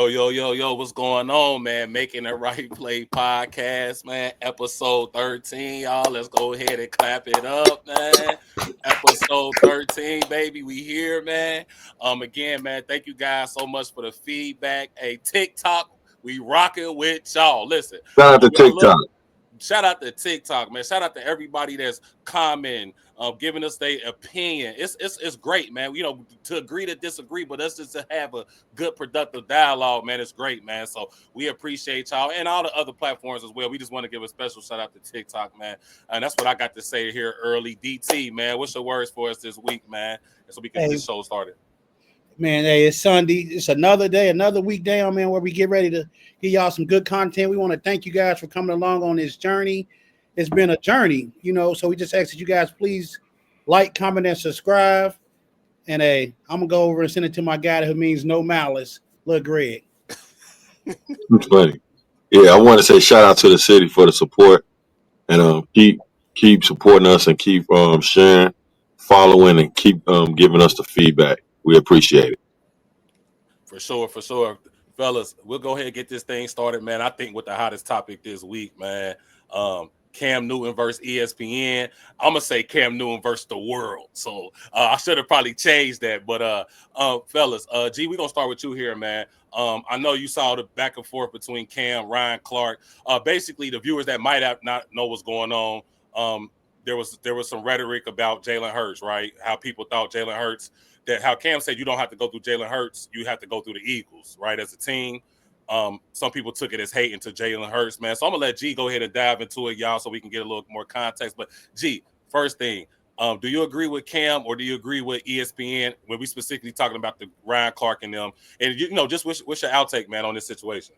Yo, what's going on, man? Making the Right Play Podcast, man. Episode 13, y'all. Let's go ahead and clap it up, man. Episode 13, baby. We here, man. Again, man, thank you guys so much for the feedback. Hey, TikTok, we rocking with y'all. Listen, Shout out to TikTok. Shout out to TikTok, man. Shout out to everybody that's commenting, giving us their opinion. It's great, man. You know, to agree to disagree, but us just to have a good, productive dialogue, man. It's great, man. So we appreciate y'all and all the other platforms as well. We just want to give a special shout out to TikTok, man. And that's what I got to say here early. DT, man, what's your words for us this week, man? And so we can get this show started. Man, hey, it's Sunday. It's another day, another weekday, man, where we get ready to give y'all some good content. We want to thank you guys for coming along on this journey. It's been a journey, you know, so we just ask that you guys please like, comment, and subscribe. And hey, I'm going to go over and send it to my guy who means no malice, Lil Greg. It's funny. Yeah, I want to say shout out to the city for the support. And keep supporting us and keep sharing, following, and keep giving us the feedback. We appreciate it. For sure. Fellas, we'll go ahead and get this thing started, man. I think with the hottest topic this week, man, Cam Newton versus ESPN. I'm going to say Cam Newton versus the world. So I should have probably changed that. But, fellas, G, we're going to start with you here, man. I know you saw the back and forth between Cam, Ryan Clark. Basically, the viewers that might have not know what's going on, there was some rhetoric about Jalen Hurts, right? How people thought Jalen Hurts, that how Cam said you don't have to go through Jalen Hurts, you have to go through the Eagles, right, as a team. Some people took it as hate into Jalen Hurts, man. So I'm going to let G go ahead and dive into it, y'all, so we can get a little more context. But, G, first thing, do you agree with Cam or do you agree with ESPN when we specifically talking about the Ryan Clark and them? And, you know, just what's your outtake, man, on this situation?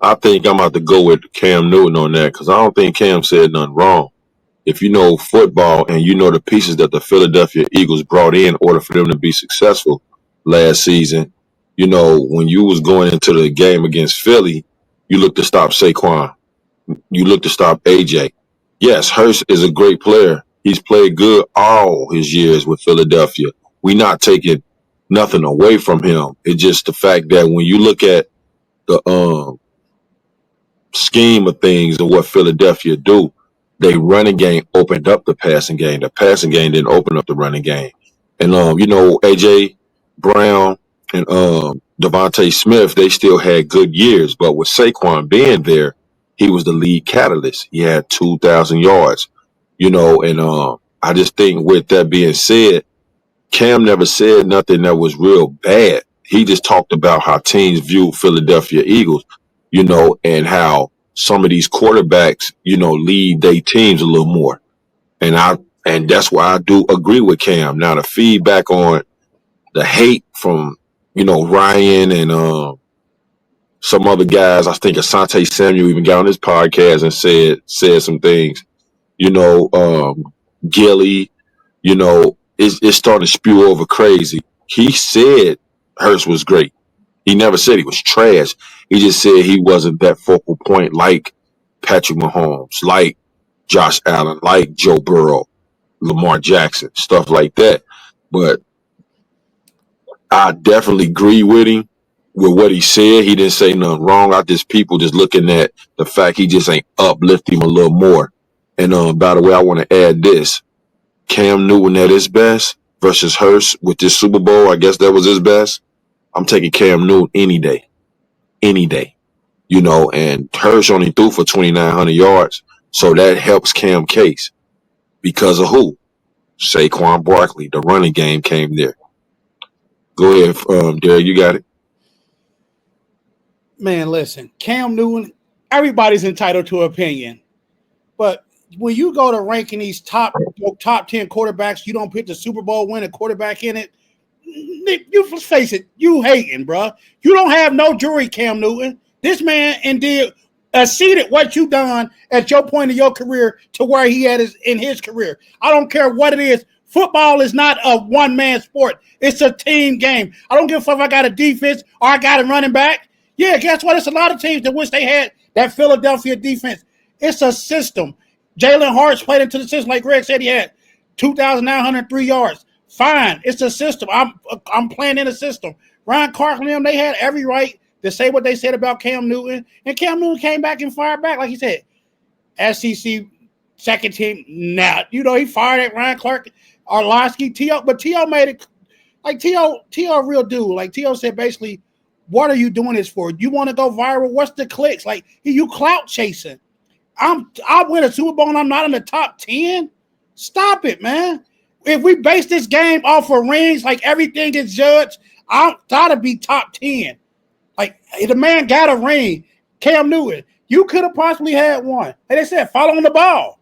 I think I'm about to go with Cam Newton on that because I don't think Cam said nothing wrong. If you know football and you know the pieces that the Philadelphia Eagles brought in order for them to be successful last season, you know, when you was going into the game against Philly, you look to stop Saquon. You look to stop AJ. Yes, Hurst is a great player. He's played good all his years with Philadelphia. We're not taking nothing away from him. It's just the fact that when you look at the scheme of things and what Philadelphia do, they running game opened up the passing game. The passing game didn't open up the running game. And, you know, A.J. Brown and Devontae Smith, they still had good years. But with Saquon being there, he was the lead catalyst. He had 2,000 yards, you know. And I just think with that being said, Cam never said nothing that was real bad. He just talked about how teams view Philadelphia Eagles, you know, and how some of these quarterbacks, you know, lead their teams a little more. And that's why I do agree with Cam. Now, the feedback on the hate from, you know, Ryan and some other guys, I think Asante Samuel even got on his podcast and said some things, you know, Gilly, you know, it's starting to spew over crazy. He said Hurst was great. He never said he was trash. He just said he wasn't that focal point like Patrick Mahomes, like Josh Allen, like Joe Burrow, Lamar Jackson, stuff like that. But I definitely agree with him with what he said. He didn't say nothing wrong. People just looking at the fact he just ain't uplift him a little more. And by the way, I want to add this. Cam Newton at his best versus Hurst with this Super Bowl, I guess that was his best. I'm taking Cam Newton any day, you know, and Hurst only threw for 2,900 yards. So that helps Cam case because of who? Saquon Barkley. The running game came there. Go ahead, Derek, you got it. Man, listen, Cam Newton, everybody's entitled to opinion. But when you go to ranking these top 10 quarterbacks, you don't put the Super Bowl winning quarterback in it. You face it, you hating, bro. You don't have no jury, Cam Newton. This man indeed exceeded what you done at your point of your career to where he had in his career. I don't care what it is. Football is not a one-man sport. It's a team game. I don't give a fuck if I got a defense or I got a running back. Yeah, guess what? It's a lot of teams that wish they had that Philadelphia defense. It's a system. Jalen Hurts played into the system, like Greg said he had 2,903 yards. Fine, it's a system. I'm playing in a system. Ryan Clark and them, they had every right to say what they said about Cam Newton, and Cam Newton came back and fired back, like he said, SEC second team. Now, he fired at Ryan Clark, Arlovsky, T.O., but T.O. made it like T.O. a real dude. Like T.O. said, basically, what are you doing this for? You want to go viral? What's the clicks? Like, you clout chasing. I win a Super Bowl and I'm not in the top 10. Stop it, man. If we base this game off of rings, like everything is judged, I gotta be top 10. Like, the man got a ring. Cam Newton, you could have possibly had one. And they said, following the ball.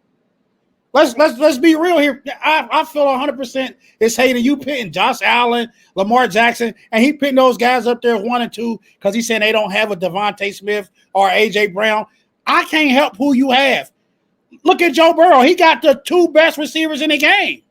Let's be real here. I feel 100% it's hating you pitting Josh Allen, Lamar Jackson, and he pitting those guys up there 1 and 2 because he's saying they don't have a Devontae Smith or AJ Brown. I can't help who you have. Look at Joe Burrow. He got the 2 best receivers in the game.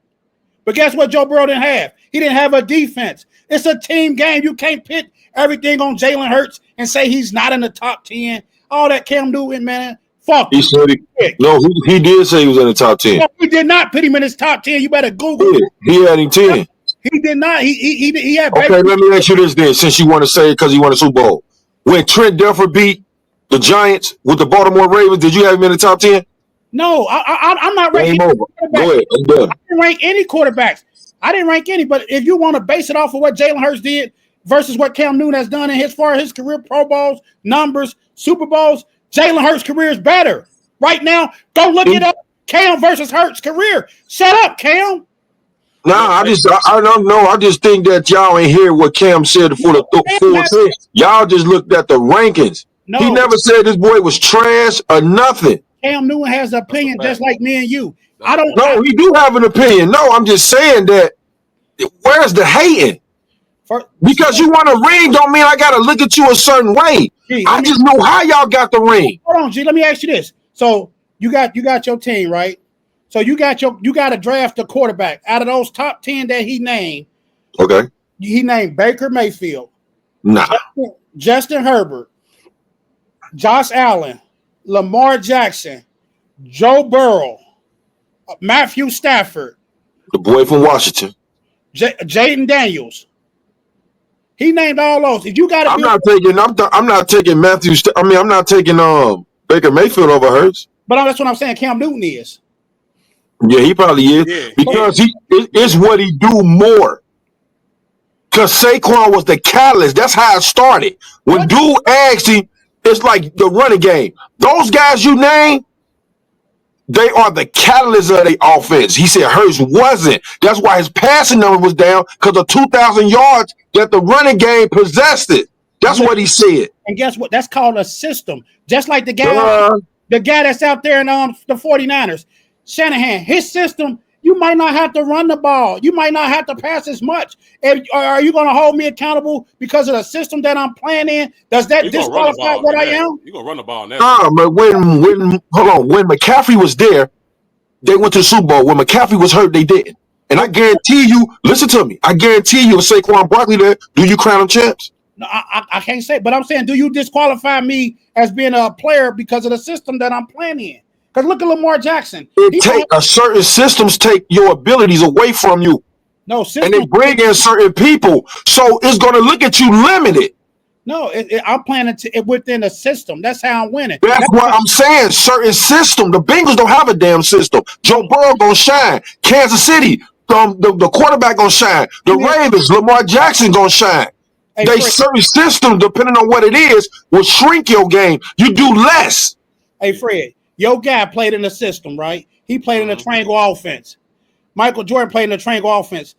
But guess what Joe Burrow didn't have? He didn't have a defense. It's a team game. You can't pit everything on Jalen Hurts and say he's not in the top 10. All that Cam Newton, man. Fuck. He said he did say he was in the top 10. No, he did not put him in his top 10. You better Google it. He had him 10. He did not. He had. Okay, let me ask you this then, since you want to say it because he won a Super Bowl. When Trent Dilfer beat the Giants with the Baltimore Ravens, did you have him in the top 10? No, I'm not ranking. Game over. Go ahead. I'm done. I didn't rank any quarterbacks. I didn't rank any. But if you want to base it off of what Jalen Hurts did versus what Cam Newton has done in his career, Pro Bowls, numbers, Super Bowls, Jalen Hurts' career is better. Right now, go look it up. Cam versus Hurts' career. Shut up, Cam. Nah, I don't know. I just think that y'all ain't hear what Cam said for the full thing. Y'all just looked at the rankings. No, he never said this boy was trash or nothing. Cam Newton has an opinion just like me and you. No, he do have an opinion. No, I'm just saying that. Where's the hating? Because you want a ring don't mean I got to look at you a certain way. I just know how y'all got the ring. Hold on, G. Let me ask you this. So you got your team, right? So you got to draft a quarterback out of those top 10 that he named. Okay. He named Baker Mayfield. Nah. Justin Herbert, Josh Allen, Lamar Jackson, Joe Burrow, Matthew Stafford, the boy from Washington, Jaden Daniels. He named all those. If you got to, I'm not taking Matthew. I'm not taking Baker Mayfield over Hurts. But that's what I'm saying. Cam Newton is. Yeah, he probably is because it's what he do more. Because Saquon was the catalyst. That's how it started. When dude asked him, it's like the running game. Those guys you name, they are the catalyst of the offense. He said Hurts wasn't. That's why his passing number was down because of 2,000 yards that the running game possessed it. That's what he said. And guess what? That's called a system. Just like the guy that's out there in the 49ers. Shanahan, his system, you might not have to run the ball. You might not have to pass as much. Are you going to hold me accountable because of the system that I'm playing in? Does that disqualify what I am? You're going to run the ball now. But when McCaffrey was there, they went to the Super Bowl. When McCaffrey was hurt, they didn't. And I guarantee you, listen to me, I guarantee you, if Saquon Barkley there, do you crown them champs? No, I can't say, but I'm saying, do you disqualify me as being a player because of the system that I'm playing in? Because look at Lamar Jackson. Certain systems take your abilities away from you. No, and they bring in certain people. So it's going to look at you limited. No, I'm playing it within a system. That's how I'm winning. That's what I'm saying. Certain system. The Bengals don't have a damn system. Joe Burrow going to shine. Kansas City, the quarterback going to shine. The Ravens, Lamar Jackson going to shine. Certain system, depending on what it is, will shrink your game. You do less. Hey, Fred. Your guy played in the system, right? He played in the triangle offense. Michael Jordan played in the triangle offense.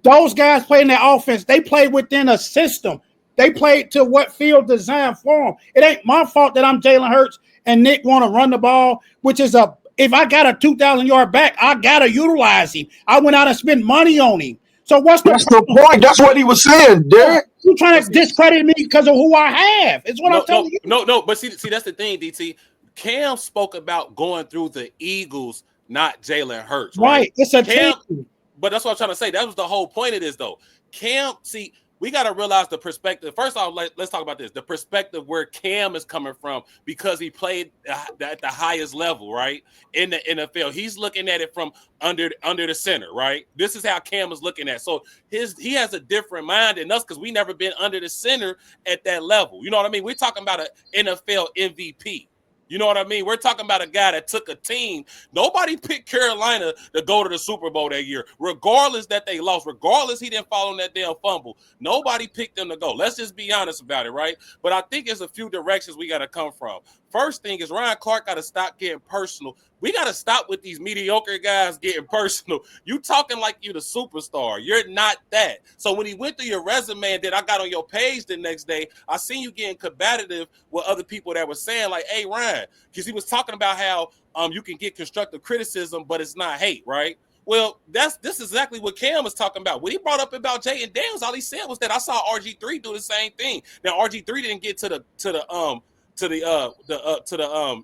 Those guys played in that offense. They played within a system. They played to what field designed for them. It ain't my fault that I'm Jalen Hurts and Nick want to run the ball, which is if I got a 2,000-yard back, I got to utilize him. I went out and spent money on him. So that's the point. That's what he was saying, Derek. You trying to discredit me because of who I have. It's what I'm telling you. No, but see, that's the thing, DT. Cam spoke about going through the Eagles, not Jalen Hurts. Right. It's a team. But that's what I'm trying to say. That was the whole point of this, though. Cam, see, we got to realize the perspective. First off, let's talk about this. The perspective where Cam is coming from because he played at the highest level, right, in the NFL. He's looking at it from under the center, right? This is how Cam is looking at it. So he has a different mind than us because we never been under the center at that level. You know what I mean? We're talking about an NFL MVP. You know what I mean? We're talking about a guy that took a team. Nobody picked Carolina to go to the Super Bowl that year, regardless that they lost, regardless he didn't fall on that damn fumble. Nobody picked them to go. Let's just be honest about it, right? But I think there's a few directions we got to come from. First thing is Ryan Clark got to stop getting personal. We got to stop with these mediocre guys getting personal. You talking like you the superstar. You're not that. So when he went through your resume that I got on your page the next day, I seen you getting combative with other people that were saying like, hey, Ryan, because he was talking about how you can get constructive criticism, but it's not hate, right? Well, this is exactly what Cam was talking about. When he brought up about Jaden Daniels, all he said was that I saw RG3 do the same thing. Now RG3 didn't get to the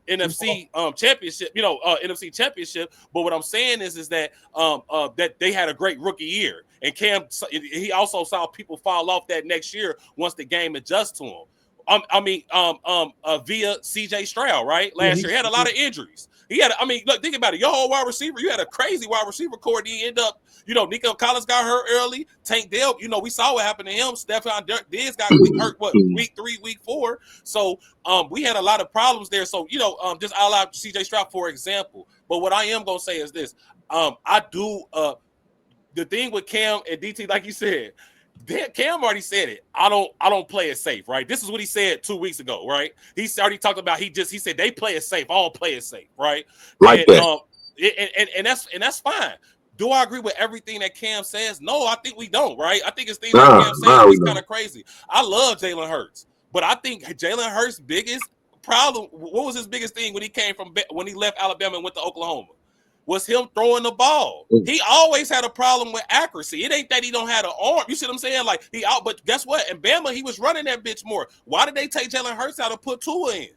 NFC championship, NFC championship. But what I'm saying is that that they had a great rookie year, and Cam, he also saw people fall off that next year once the game adjusts to him. Via CJ Stroud, right? Last year he had a lot of injuries. He had, look, think about it. Your whole wide receiver, you had a crazy wide receiver core. He end up, Nico Collins got hurt early. Tank Dell, we saw what happened to him. Stephon Diggs got hurt, week 3, week 4. So we had a lot of problems there. So, just I'll allow CJ Stroud for example. But what I am gonna say is this. I do the thing with Cam and DT, like you said. Cam already said it. I don't play it safe, right? This is what he said 2 weeks ago, right? He already talked about he said they play it safe. All play it safe, right? Like that. And that's fine. Do I agree with everything that Cam says? No, I think we don't, right? I think it's things that Cam says is kind of crazy. I love Jalen Hurts, but I think Jalen Hurts' biggest problem, what was his biggest thing when he left Alabama and went to Oklahoma? Was him throwing the ball. He always had a problem with accuracy. It ain't that he don't have an arm. You see what I'm saying? Like but guess what? In Bama, he was running that bitch more. Why did they take Jalen Hurts out and put Tua in?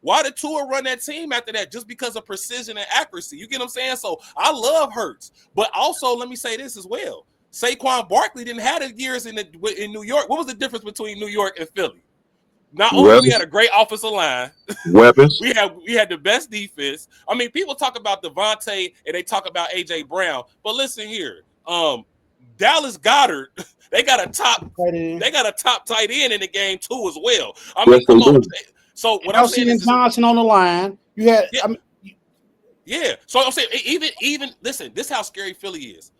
Why did Tua run that team after that? Just because of precision and accuracy. You get what I'm saying? So I love Hurts. But also, let me say this as well. Saquon Barkley didn't have the years in New York. What was the difference between New York and Philly? Not only we had a great offensive line, weapons. we had the best defense. People talk about Devontae and they talk about AJ Brown, but listen here, Dallas Goedert, they got a top tight end in the game too as well. Come on. So what I'm saying is Johnson on the line. You had, yeah. So I'm saying even listen, this is how scary Philly is.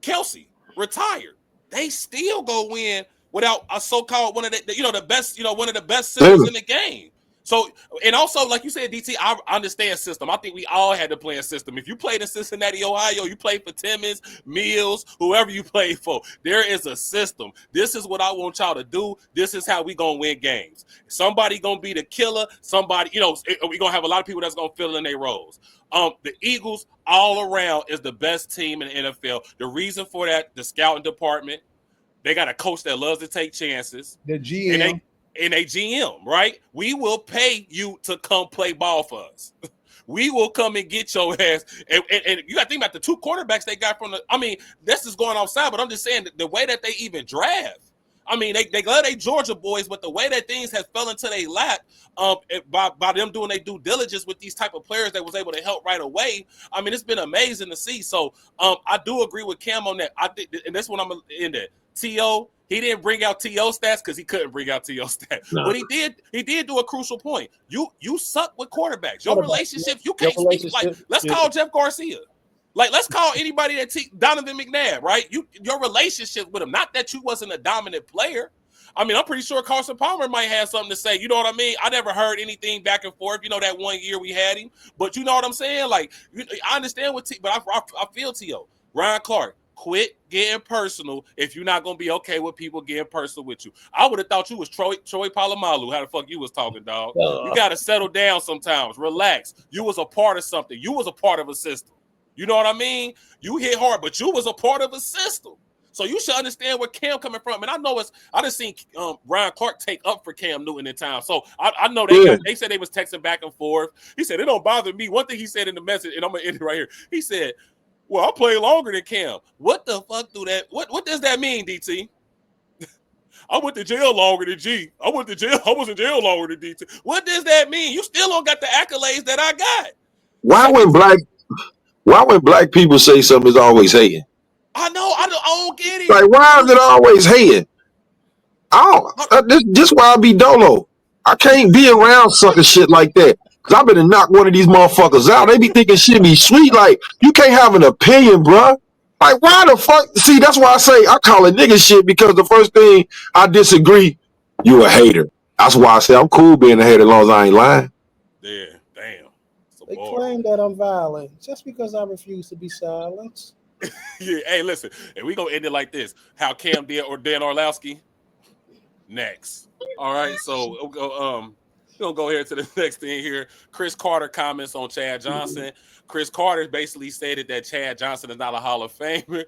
Kelsey retired. They still go win without a so-called one of the best, one of the best centers in the game. So, and also, like you said, DT, I understand system. I think we all had to play a system. If you played in Cincinnati, Ohio, you played for Timmons, Mills, whoever you played for, there is a system. This is what I want y'all to do. This is how we going to win games. Somebody going to be the killer. Somebody, we going to have a lot of people that's going to fill in their roles. The Eagles all around is the best team in the NFL. The reason for that, the scouting department, they got a coach that loves to take chances. The GM. And a GM, right? We will pay you to come play ball for us. We will come and get your ass. And you got to think about the 2 quarterbacks they got from this is going outside, but I'm just saying the way that they even draft. They love they Georgia boys, but the way that things have fell into their lap by them doing their due diligence with these type of players that was able to help right away. It's been amazing to see. So I do agree with Cam on that. I think, and that's what I'm in there. T.O., he didn't bring out T.O. stats because he couldn't bring out T.O. stats. No. But he did do a crucial point. You suck with quarterbacks. Your relationship, you can't speak. Like, let's call Jeff Garcia. Like, let's call anybody that Donovan McNabb, right? Your relationship with him. Not that you wasn't a dominant player. I'm pretty sure Carson Palmer might have something to say. You know what I mean? I never heard anything back and forth. That 1 year we had him. But you know what I'm saying? Like, I understand but I feel T.O. Ryan Clark. Quit getting personal if you're not going to be okay with people getting personal with you. I would have thought you was Troy Polamalu. How the fuck you was talking, dog? You got to settle down sometimes. Relax. You was a part of something. You was a part of a system. You know what I mean? You hit hard, but you was a part of a system. So you should understand where Cam coming from. And I know I just seen Ryan Clark take up for Cam Newton in time. So I know they said they was texting back and forth. He said, it don't bother me. One thing he said in the message, and I'm going to end it right here. He said, Well, I played longer than Cam. What the fuck do that? What does that mean, DT? I went to jail longer than G. I went to jail. I was in jail longer than DT. What does that mean? You still don't got the accolades that I got. Why So when black people say something, it's always hating? I know. I don't get it. Like, why is it always hating? This why I be dolo. I can't be around sucker shit like that. Cause I better knock one of these motherfuckers out. They be thinking shit be sweet. Like, you can't have an opinion, bruh. Like, why the fuck? See, that's why I say I call it nigga shit, because the first thing I disagree, you a hater. That's why I say I'm cool being a hater as long as I ain't lying. Yeah, damn. They claim that I'm violent just because I refuse to be silenced. Yeah, hey, listen, and we gonna end it like this: how Cam did or Dan Orlowski. Next, all right. So we're gonna go here to the next thing here. Chris Carter comments on Chad Johnson. Chris Carter basically stated that Chad Johnson is not a Hall of Famer.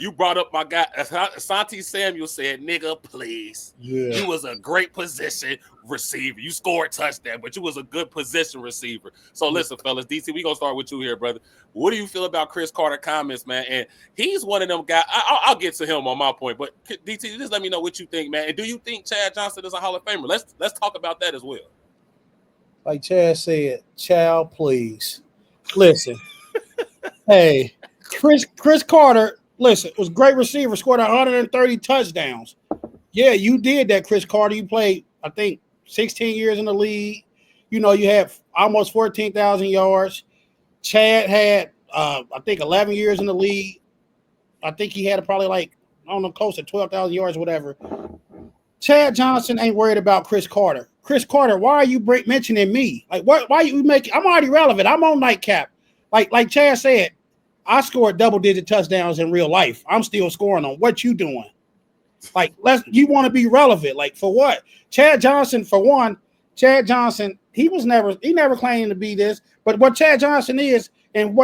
You brought up my guy, Asante Samuel said, nigga, please. Yeah. You was a great position receiver. You scored touchdown, but you was a good position receiver. So listen, fellas, DC, we gonna start with you here, brother. What do you feel about Chris Carter comments, man? And he's one of them guys. I'll get to him on my point, but DT, just let me know what you think, man. And do you think Chad Johnson is a Hall of Famer? Let's talk about that as well. Like Chad said, child, please. Listen. Hey, Chris Carter, listen, was a great receiver, scored 130 touchdowns. Yeah, you did that, Chris Carter. You played, I think, 16 years in the league. You know, you had almost 14,000 yards. Chad had, I think, 11 years in the league. I think he had probably like, I don't know, close to 12,000 yards, whatever. Chad Johnson ain't worried about Chris Carter. Chris Carter, why are you mentioning me? Like, why are you making? I'm already relevant. I'm on nightcap. Like Chad said, I scored double-digit touchdowns in real life. I'm still scoring them. What you doing? Like, you want to be relevant? Like, for what? Chad Johnson, for one, Chad Johnson, he never claimed to be this. But what Chad Johnson is, and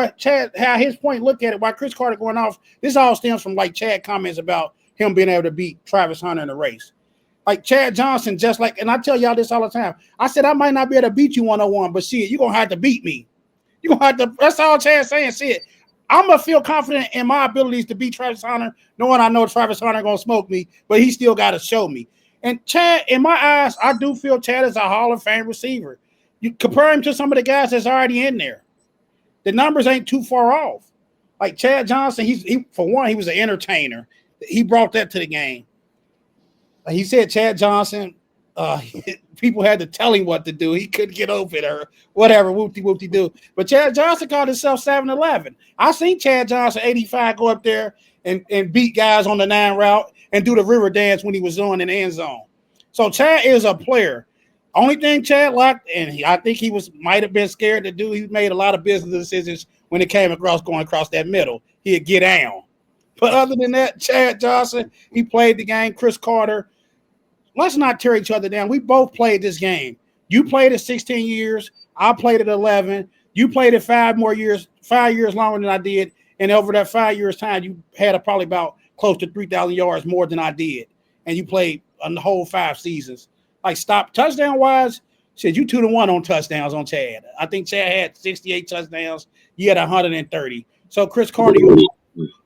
how his point look at it, why Chris Carter going off, this all stems from like Chad comments about him being able to beat Travis Hunter in the race. Like Chad Johnson, just like, and I tell y'all this all the time. I said, I might not be able to beat you 101, but shit, you're going to have to beat me. You're going to have to, that's all Chad's saying. Shit, I'm going to feel confident in my abilities to beat Travis Hunter, knowing I know Travis Hunter going to smoke me, but he still got to show me. And Chad, in my eyes, I do feel Chad is a Hall of Fame receiver. You compare him to some of the guys that's already in there. The numbers ain't too far off. Like Chad Johnson, he for one, he was an entertainer. He brought that to the game. He said Chad Johnson, people had to tell him what to do. He couldn't get over it or whatever, whoopty do. But Chad Johnson called himself 7-11. I seen Chad Johnson, 85, go up there and beat guys on the 9 route and do the river dance when he was on in the end zone. So Chad is a player. Only thing Chad lacked, and I think he might have been scared to do, he made a lot of business decisions when it came going across that middle. He'd get down. But other than that, Chad Johnson, he played the game. Chris Carter, let's not tear each other down. We both played this game. You played it 16 years. I played it 11. You played it 5 years longer than I did. And over that 5 years time, you had probably about close to 3,000 yards more than I did. And you played on the whole 5 seasons. Like, stop touchdown wise, shit, you 2-1 on touchdowns on Chad. I think Chad had 68 touchdowns. You had 130. So Chris Carter,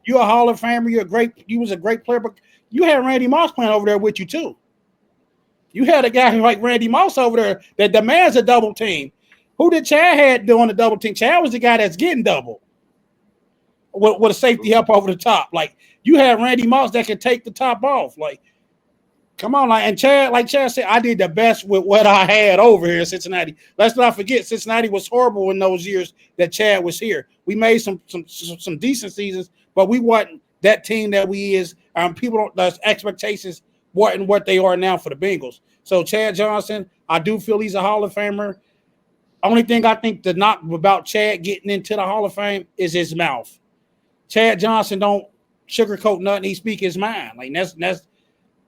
you're a Hall of Famer. You was a great player, but you had Randy Moss playing over there with you too. You had a guy like Randy Moss over there that demands a double team. Who did Chad had doing the double team? Chad was the guy that's getting double with a safety help over the top. Like, you had Randy Moss that could take the top off. Like, come on, like Chad said, I did the best with what I had over here in Cincinnati. Let's not forget, Cincinnati was horrible in those years that Chad was here. We made some decent seasons, but we wasn't that team that we is. Those expectations weren't what they are now for the Bengals. So Chad Johnson, I do feel he's a Hall of Famer. Only thing I think to knock about Chad getting into the Hall of Fame is his mouth. Chad Johnson don't sugarcoat nothing. He speak his mind. Like that's.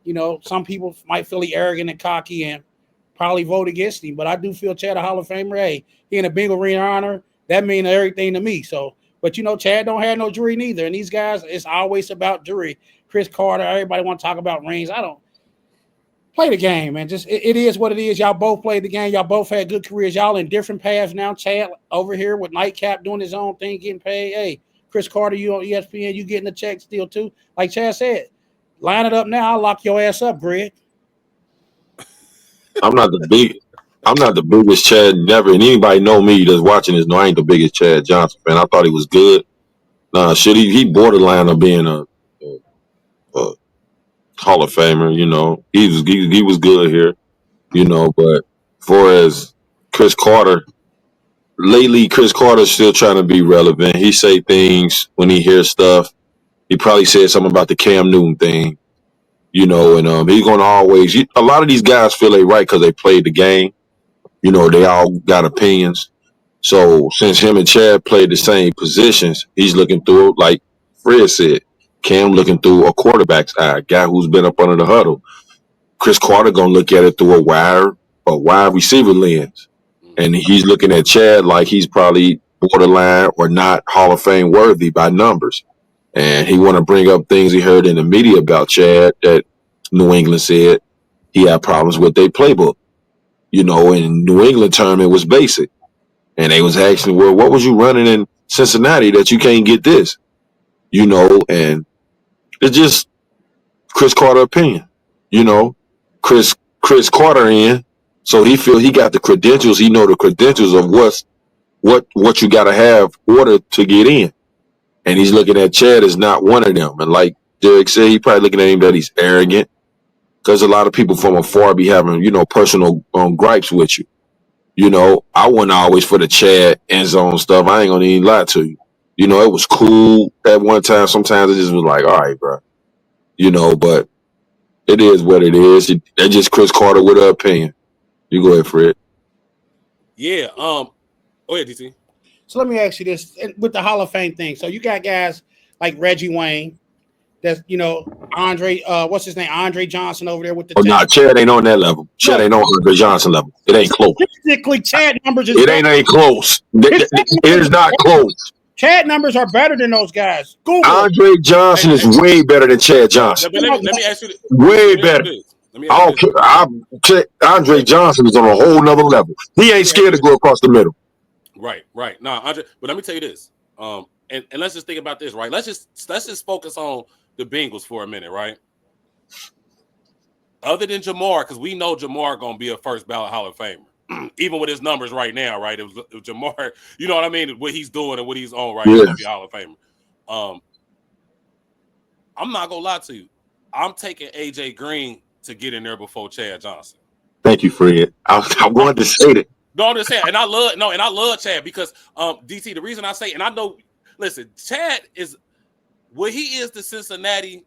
You know, some people might feel he arrogant and cocky and probably vote against him, but I do feel Chad a Hall of Famer. Hey, he in a Bengal Ring honor. That means everything to me. So, but you know, Chad don't have no jury neither. And these guys, it's always about jury. Chris Carter, everybody want to talk about rings. I don't. Play the game, man. Just it is what it is. Y'all both played the game. Y'all both had good careers. Y'all in different paths now. Chad over here with Nightcap doing his own thing, getting paid. Hey, Chris Carter, you on ESPN, you getting the check still too. Like Chad said, line it up now. I'll lock your ass up, Greg. I'm not the big. I'm not the biggest Chad never, and anybody know me that's watching this know I ain't the biggest Chad Johnson fan. I thought he was good. Nah, shit, he borderline of being a Hall of Famer. You know, he was good here. You know, but for as Chris Carter, lately Chris Carter's still trying to be relevant. He say things when he hears stuff. He probably said something about the Cam Newton thing. You know, and he's gonna always. A lot of these guys feel they right because they played the game. You know, they all got opinions. So since him and Chad played the same positions, he's looking through, like Fred said, Cam looking through a quarterback's eye, a guy who's been up under the huddle. Chris Carter gonna look at it through a wide receiver lens, and he's looking at Chad like he's probably borderline or not Hall of Fame worthy by numbers. And he want to bring up things he heard in the media about Chad that New England said he had problems with their playbook. You know, in New England term, it was basic. And they was asking, well, what was you running in Cincinnati that you can't get this? You know, and it's just Chris Carter opinion. You know, Chris Carter in, so he feel he got the credentials. He know the credentials of what you got to have order to get in. And he's looking at Chad as not one of them. And like Derek said, he probably looking at him that he's arrogant because a lot of people from afar be having, you know, personal gripes with you. You know, I wasn't always for the Chad end zone stuff. I ain't gonna even lie to you. You know, it was cool at one time. Sometimes it just was like, all right, bro. You know, but it is what it is. It's just Chris Carter with an opinion. You go ahead, Fred. Yeah. Go ahead, DC. So let me ask you this with the Hall of Fame thing. So you got guys like Reggie Wayne, that's Andre, what's his name? Andre Johnson over there with the Nah, Chad ain't on that level. Chad ain't on Andre Johnson level. It ain't close. Statistically, Chad numbers it ain't close. It is not close. Chad numbers are better than those guys. Google. Andre Johnson is way better than Chad Johnson. Let me ask you this. Way better. I don't care. Andre Johnson is on a whole nother level. He ain't scared to go across the middle. Right. Nah, Andre, but let me tell you this. And let's just think about this, right? Let's just focus on the Bengals for a minute, right? Other than Jamar, because we know Jamar gonna be a first ballot Hall of Famer, even with his numbers right now, right? It was Jamar, you know what I mean? What he's doing and what he's on right now, he's gonna be a Hall of Famer. I'm not gonna lie to you. I'm taking AJ Green to get in there before Chad Johnson. Thank you, Fred. I wanted to say that. No, I'm just saying, and I love Chad because DT. The reason I say, and I know, listen, Chad is what he is to Cincinnati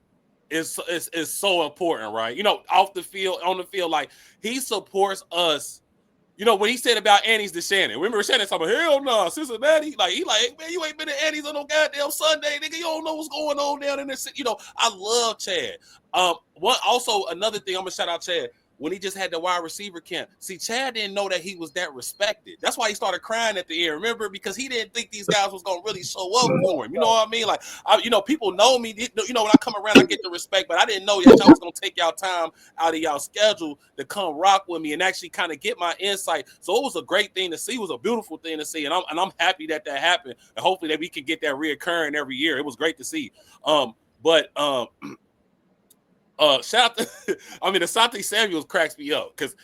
is so important, right? You know, off the field, on the field, like he supports us. You know, when he said about Annie's to Shannon, remember Shannon talking about, hell no, Cincinnati, like he like, man, you ain't been to Annie's on no goddamn Sunday, nigga. You don't know what's going on down in there. You know, I love Chad. Also another thing, I'm gonna shout out Chad. When he just had the wide receiver camp. See, Chad didn't know that he was that respected. That's why he started crying at the end. Remember? Because he didn't think these guys was going to really show up for him. You know what I mean? Like, people know me. You know, when I come around, I get the respect. But I didn't know y'all was going to take y'all time out of y'all schedule to come rock with me and actually kind of get my insight. So it was a great thing to see. It was a beautiful thing to see. And I'm happy that happened. And hopefully that we can get that reoccurring every year. It was great to see. Shout out to, Asante Samuels cracks me up because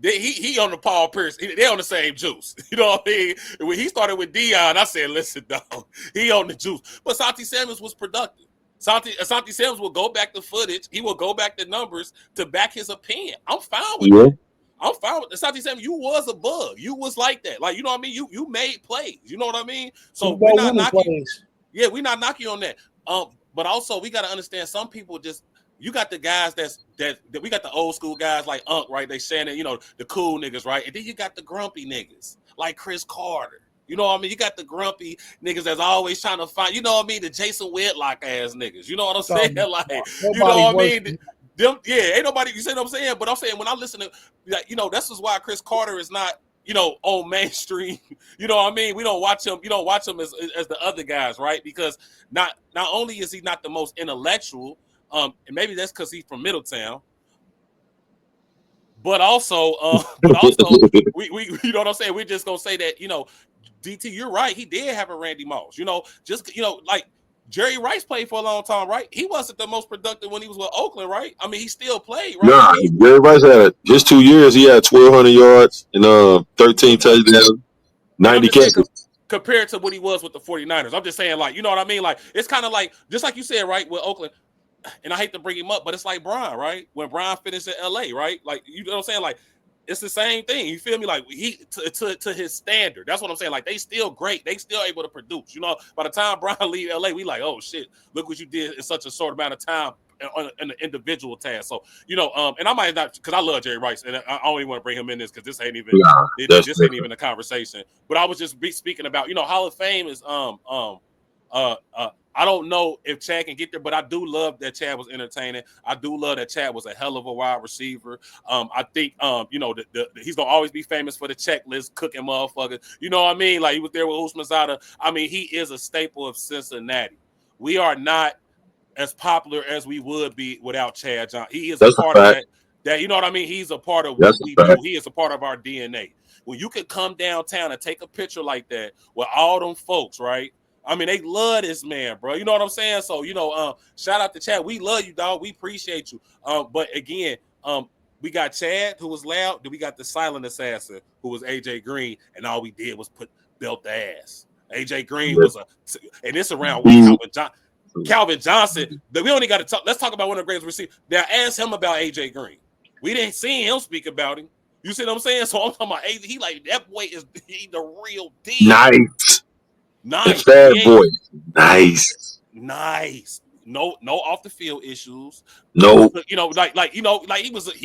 he on the Paul Pierce. They on the same juice. You know what I mean? When he started with Dion, I said, listen, dog, he on the juice. But Asante Samuels was productive. Asante Samuels will go back to footage. He will go back to numbers to back his opinion. I'm fine with that. I'm fine with Asante Samuels. You was a bug. You was like that. Like, you know what I mean? You made plays. You know what I mean? So we're not knocking. Yeah, we're not knocking on that. But also we got to understand some people just. You got the guys that we got the old school guys like Unc, right? They saying that, you know, the cool niggas, right? And then you got the grumpy niggas like Chris Carter. You know what I mean? You got the grumpy niggas that's always trying to find, you know what I mean? The Jason Whitlock ass niggas. You know what I'm saying? Like, you know what I mean? Ain't nobody, you see what I'm saying? But I'm saying when I listen to, you know, this is why Chris Carter is not, you know, on mainstream. You know what I mean? We don't watch him. You don't watch him as the other guys, right? Because not only is he not the most intellectual, and maybe that's because he's from Middletown. But also, we you know what I'm saying? We're just gonna say that, you know, DT, you're right. He did have a Randy Moss. Like Jerry Rice played for a long time, right? He wasn't the most productive when he was with Oakland, right? I mean, he still played, right? Nah, Jerry Rice had his 2 years. He had 1,200 yards and 13 touchdowns, 90 catches. Compared to what he was with the 49ers. I'm just saying, like, you know what I mean? Like, it's kind of like, just like you said, right, with Oakland, and I hate to bring him up, but it's like Brian, right? When Brian finished in LA, right? Like, you know what I'm saying? Like, it's the same thing. You feel me? Like, he to his standard. That's what I'm saying. Like, they still great. They still able to produce. You know, by the time Brian leave LA, we like, oh shit, look what you did in such a short amount of time in the individual task. So, and I might not, because I love Jerry Rice, and I don't even want to bring him in this because this ain't even ain't even a conversation. But I was just speaking about, Hall of Fame is I don't know if Chad can get there, but I do love that Chad was entertaining. I do love that Chad was a hell of a wide receiver. I think he's gonna always be famous for the checklist cooking motherfuckers. You know what I mean? Like, he was there with Usman Zada. I mean, he is a staple of Cincinnati. We are not as popular as we would be without Chad Johnson. He is a part of that. You know what I mean? He's a part of what we do. He is a part of our DNA. When you can come downtown and take a picture like that with all them folks, right? I mean, they love this man, bro. You know what I'm saying? So, shout out to Chad. We love you, dog. We appreciate you. But again, we got Chad, who was loud. Then we got the silent assassin, who was AJ Green, and all we did was belt the ass. AJ Green was and it's around Calvin Johnson. We only got to talk. Let's talk about one of the greatest receivers. Now, ask him about AJ Green. We didn't see him speak about him. You see what I'm saying? So I'm talking about AJ. He like, that boy he the real deal. Nice. Bad boy. Nice. No off the field issues. No. He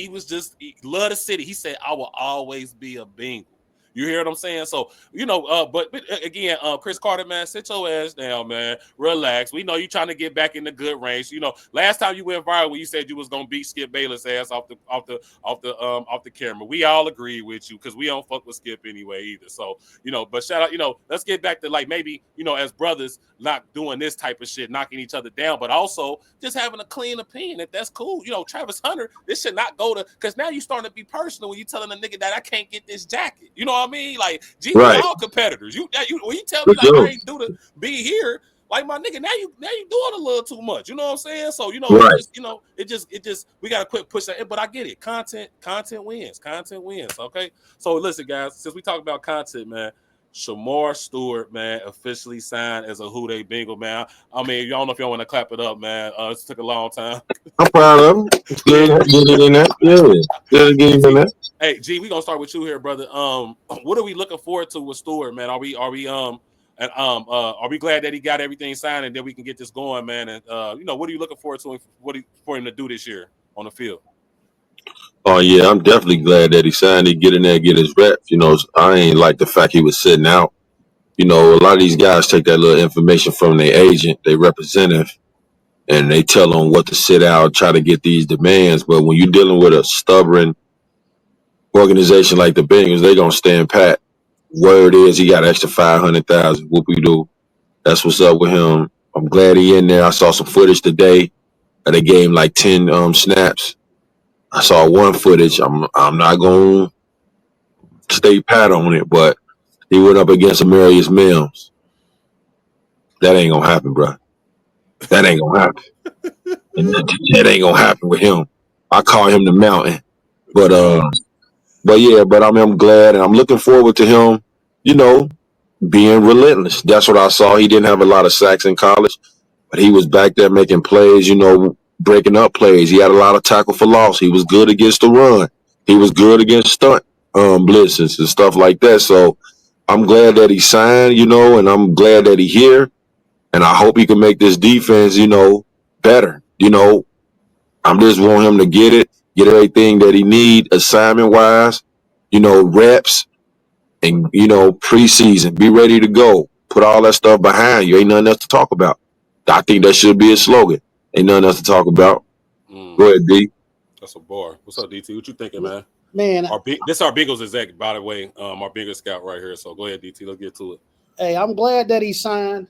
was just, he loved the city. He said, I will always be a Bengal. You hear what I'm saying? So, but again, Chris Carter, man, sit your ass down, man. Relax. We know you trying to get back in the good range. Last time you went viral when you said you was gonna beat Skip Bayless' ass off the camera. We all agree with you because we don't fuck with Skip anyway either. So, but shout out, let's get back to, like, maybe, as brothers, not doing this type of shit, knocking each other down, but also just having a clean opinion. If that's cool, Travis Hunter, this should not go to, because now you starting to be personal when you telling a nigga that I can't get this jacket. You know what I mean? Like, we all competitors. When you tell me, like, I ain't due to be here, like, my nigga, now you doing a little too much. You know what I'm saying? So, it just we gotta quit pushing that. But I get it. Content wins. Okay. So listen, guys, since we talk about content, man, Shemar Stewart, man, officially signed as a Who They Bengal, man. I mean, y'all know if y'all want to clap it up, man. It took a long time. I'm proud of him. It's good getting in that. Yeah. Good getting in that. Hey, G, we gonna start with you here, brother. What are we looking forward to with Stewart, man? Are we glad that he got everything signed and then we can get this going, man? And what are you looking forward to for him to do this year on the field? Oh yeah, I'm definitely glad that he signed it, get in there, get his reps. I ain't like the fact he was sitting out. A lot of these guys take that little information from their agent, their representative, and they tell them what to sit out, try to get these demands. But when you're dealing with a stubborn organization like the Bengals, they gonna stand pat. Word is he got an extra 500,000. What we do? That's what's up with him. I'm glad he in there. I saw some footage today. They gave him like 10 snaps. I saw one footage. I'm not gonna stay pat on it, but he went up against Amarius Mims. That ain't gonna happen, bro. That ain't gonna happen. That ain't gonna happen with him. I call him the Mountain, but I'm glad and I'm looking forward to him. Being relentless. That's what I saw. He didn't have a lot of sacks in college, but he was back there making plays. Breaking up plays. He had a lot of tackle for loss. He was good against the run. He was good against stunt blitzes and stuff like that. So I'm glad that he signed, and I'm glad that he here. And I hope he can make this defense, better. I'm just want him to get everything that he need assignment wise, reps and, preseason. Be ready to go. Put all that stuff behind you. Ain't nothing else to talk about. I think that should be a slogan. Ain't nothing else to talk about. Go ahead, D. That's a bar. What's up, DT? What you thinking, man? Man, this is our Bengals exec, by the way. Our Bengals scout right here. So go ahead, DT. Let's get to it. Hey, I'm glad that he signed,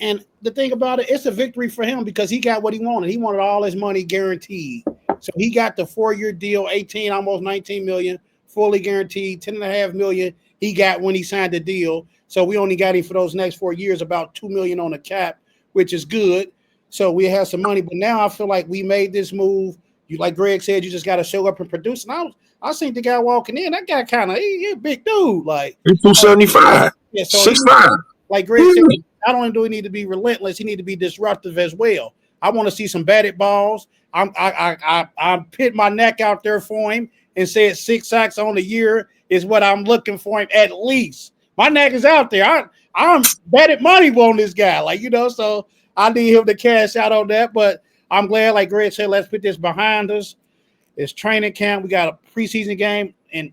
and the thing about it, it's a victory for him because he got what he wanted. He wanted all his money guaranteed. So he got the 4-year deal, almost 19 million, fully guaranteed, 10.5 million he got when he signed the deal. So we only got him for those next 4 years, about $2 million on the cap, which is good. So we have some money. But now I feel like we made this move. You, like Greg said, you just got to show up and produce. And I seen the guy walking in. That guy kind of he a big dude. Like He's 275. yeah. So 6'5". like Greg said, not only do he need to be relentless, he need to be disruptive as well. I want to see some batted balls. I put my neck out there for him and said 6 sacks on the year is what I'm looking for him at least. My neck is out there. I'm betting money on this guy, like so I need him to cash out on that. But I'm glad, like Greg said, let's put this behind us. It's training camp. We got a preseason game in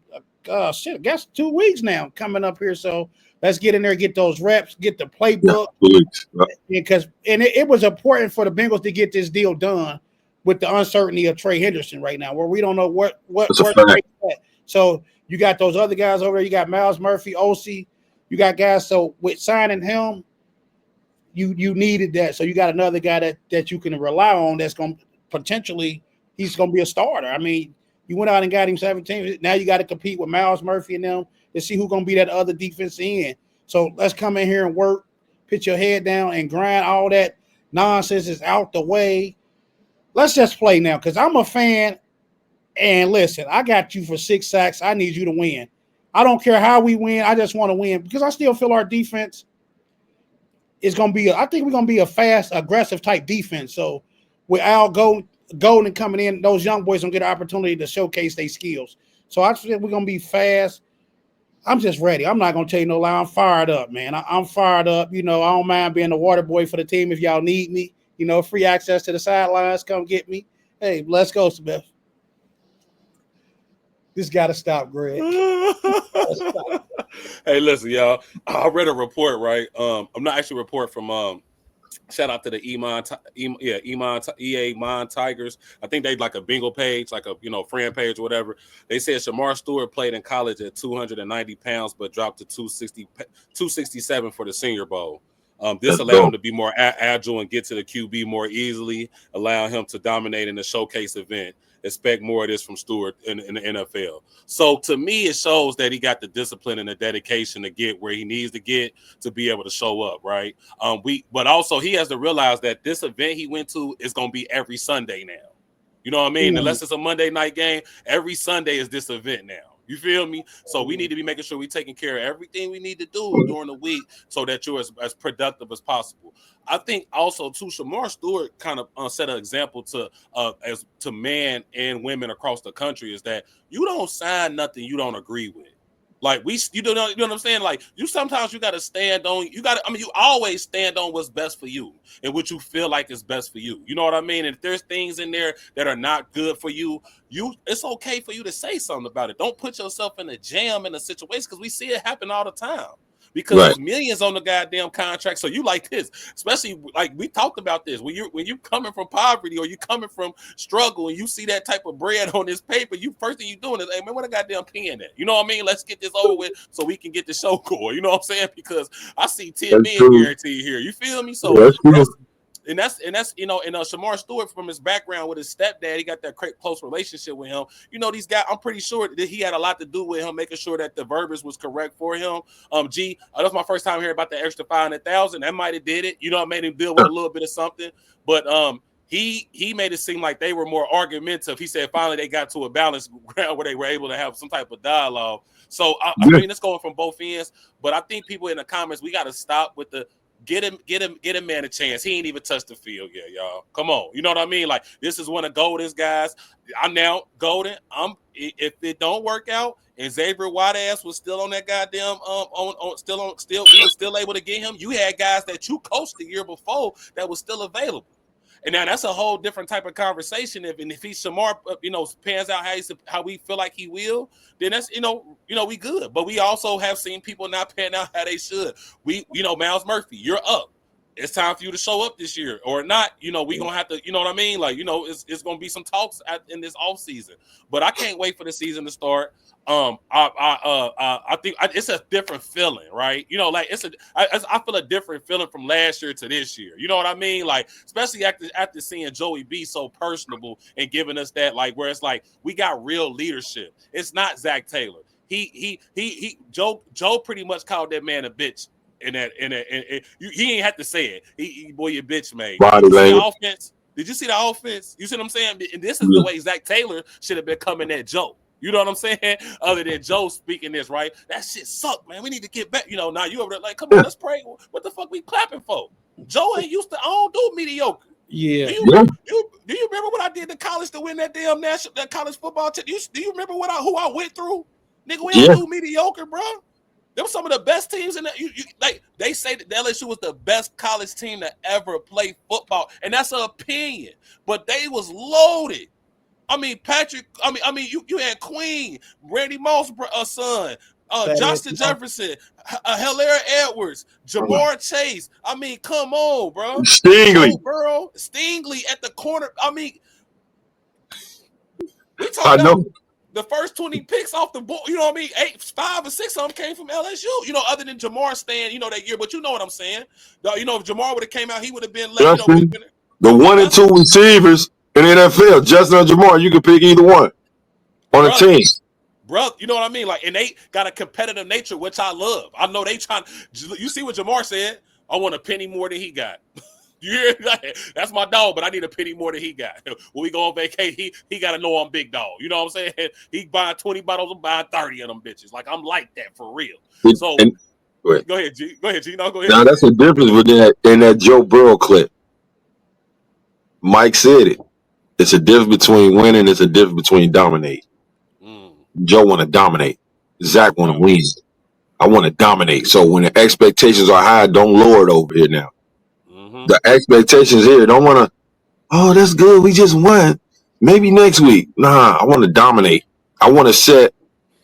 I guess 2 weeks now coming up here. So let's get in there, get those reps, get the playbook. Because it was important for the Bengals to get this deal done with the uncertainty of Trey Henderson right now, where we don't know what at. So you got those other guys over there. You got Miles Murphy, OC. You got guys. So with signing him, you needed that. So you got another guy that you can rely on that's going to potentially he's going to be a starter. I mean, you went out and got him 17. Now you got to compete with Miles Murphy and them to see who's going to be that other defense end. So let's come in here and work, put your head down and grind. All that nonsense is out the way. Let's just play now because I'm a fan. And listen, I got you for 6 sacks. I need you to win. I don't care how we win. I just want to win because I still feel our defense is going to be I think we're going to be a fast, aggressive type defense. So with Al Golden coming in, those young boys don't get an opportunity to showcase their skills. So I think we're going to be fast. I'm just ready. I'm not going to tell you no lie. I'm fired up, man. I'm fired up. I don't mind being the water boy for the team if y'all need me. Free access to the sidelines. Come get me. Hey, let's go, Smith. This got to stop, Greg. Stop. Hey, listen, y'all. I read a report, right? I'm not actually a report from shout out to the EA Mon Tigers. I think they like a bingo page, like a friend page or whatever. They said Shemar Stewart played in college at 290 pounds, but dropped to 267 for the Senior Bowl. This allowed him to be more agile and get to the QB more easily, allow him to dominate in the showcase event. Expect more of this from Stewart in the NFL. So to me, it shows that he got the discipline and the dedication to get where he needs to get to be able to show up, right? But also he has to realize that this event he went to is going to be every Sunday now. You know what I mean? Mm-hmm. Unless it's a Monday night game, every Sunday is this event now. You feel me? So we need to be making sure we're taking care of everything we need to do during the week so that you're as productive as possible. I think also too, Shemar Stewart kind of set an example to men and women across the country is that you don't sign nothing you don't agree with. Like you know what I'm saying? Like you got to stand on, you always stand on what's best for you and what you feel like is best for you. You know what I mean? And if there's things in there that are not good for you, it's okay for you to say something about it. Don't put yourself in a jam in a situation because we see it happen all the time. Because there's millions on the goddamn contract. So you like this, especially like we talked about this. When you coming from poverty or you coming from struggle and you see that type of bread on this paper, first thing you doing is, hey man, what a goddamn pen at? You know what I mean? Let's get this over with so we can get the show going. You know what I'm saying? Because I see 10 million guaranteed here. You feel me? So that's Shemar Stewart from his background with his stepdad, he got that close relationship with him. These guys, I'm pretty sure that he had a lot to do with him making sure that the verbiage was correct for him. That's my first time hearing about the extra 500,000. That might have did it. It made him deal with a little bit of something. But he made it seem like they were more argumentative. He said finally they got to a balanced ground where they were able to have some type of dialogue. So I mean, it's going from both ends. But I think people in the comments, we got to stop with the get a man a chance. He ain't even touched the field yet, y'all. Come on. You know what I mean? Like, this is one of Golden's guys. I'm now Golden. If it don't work out and Xavier Whiteass was still on that goddamn we were still able to get him. You had guys that you coached the year before that was still available. And now that's a whole different type of conversation. If he Shemar, pans out how we feel like he will, then that's we good. But we also have seen people not pan out how they should. Miles Murphy, you're up. It's time for you to show up this year or not. We gonna have to. You know what I mean? Like it's gonna be some talks in this off season. But I can't wait for the season to start. I think it's a different feeling, right? Like I feel a different feeling from last year to this year. You know what I mean? Like, especially after seeing Joey be so personable and giving us that, like, where it's like we got real leadership. It's not Zach Taylor. Joe pretty much called that man a bitch. He ain't have to say it. Boy, you bitch made. Body Did you see the language. offense? Did you see the offense? You see what I'm saying? And this is the Yeah. way Zach Taylor should have been coming at Joe. You know what I'm saying? Other than Joe speaking this, right? That shit sucked, man. We need to get back. You know, now you over there like, come on, let's pray. What the fuck we clapping for? Joe ain't used to. I don't do mediocre. Yeah. Do you remember what I did to college to win that damn that college football? Do you remember who I went through? Nigga, we don't do mediocre, bro. They were some of the best teams in that. Like they say that LSU was the best college team to ever play football, and that's an opinion. But they was loaded. I mean, Patrick. I mean, you had Queen, Randy Moss' son, Justin Jefferson, Hilaire Edwards, Jamar Chase. I mean, come on, bro. Stingley. Joe Burrow, Stingley at the corner. I mean, we talking about the first 20 picks off the board. You know what I mean? 5 or 6 of them came from LSU. You know, other than Jamar staying, you know, that year. But you know what I'm saying? You know, if Jamar would have came out, he would have been left. Justin, the 1 and 2 receivers in the NFL, Justin or Jamar, you can pick either one on a team. Bro, you know what I mean? Like, and they got a competitive nature, which I love. I know they trying. You see what Jamar said? I want a penny more than he got. You hear that? That's my dog, but I need a penny more than he got. When we go on vacation, he got to know I'm big dog. You know what I'm saying? He buying 20 bottles, I'm buying 30 of them bitches. Like, I'm like that for real. So, go ahead, G. Go ahead, G. No, go ahead. Now, that's the difference with that in that Joe Burrow clip. Mike said it. It's a difference between winning. It's a difference between dominating. Joe want to dominate. Zach want to win. I want to dominate. So when the expectations are high, don't lower it over here now. The expectations here don't want to, oh, that's good. We just won. Maybe next week. Nah, I want to dominate. I want to set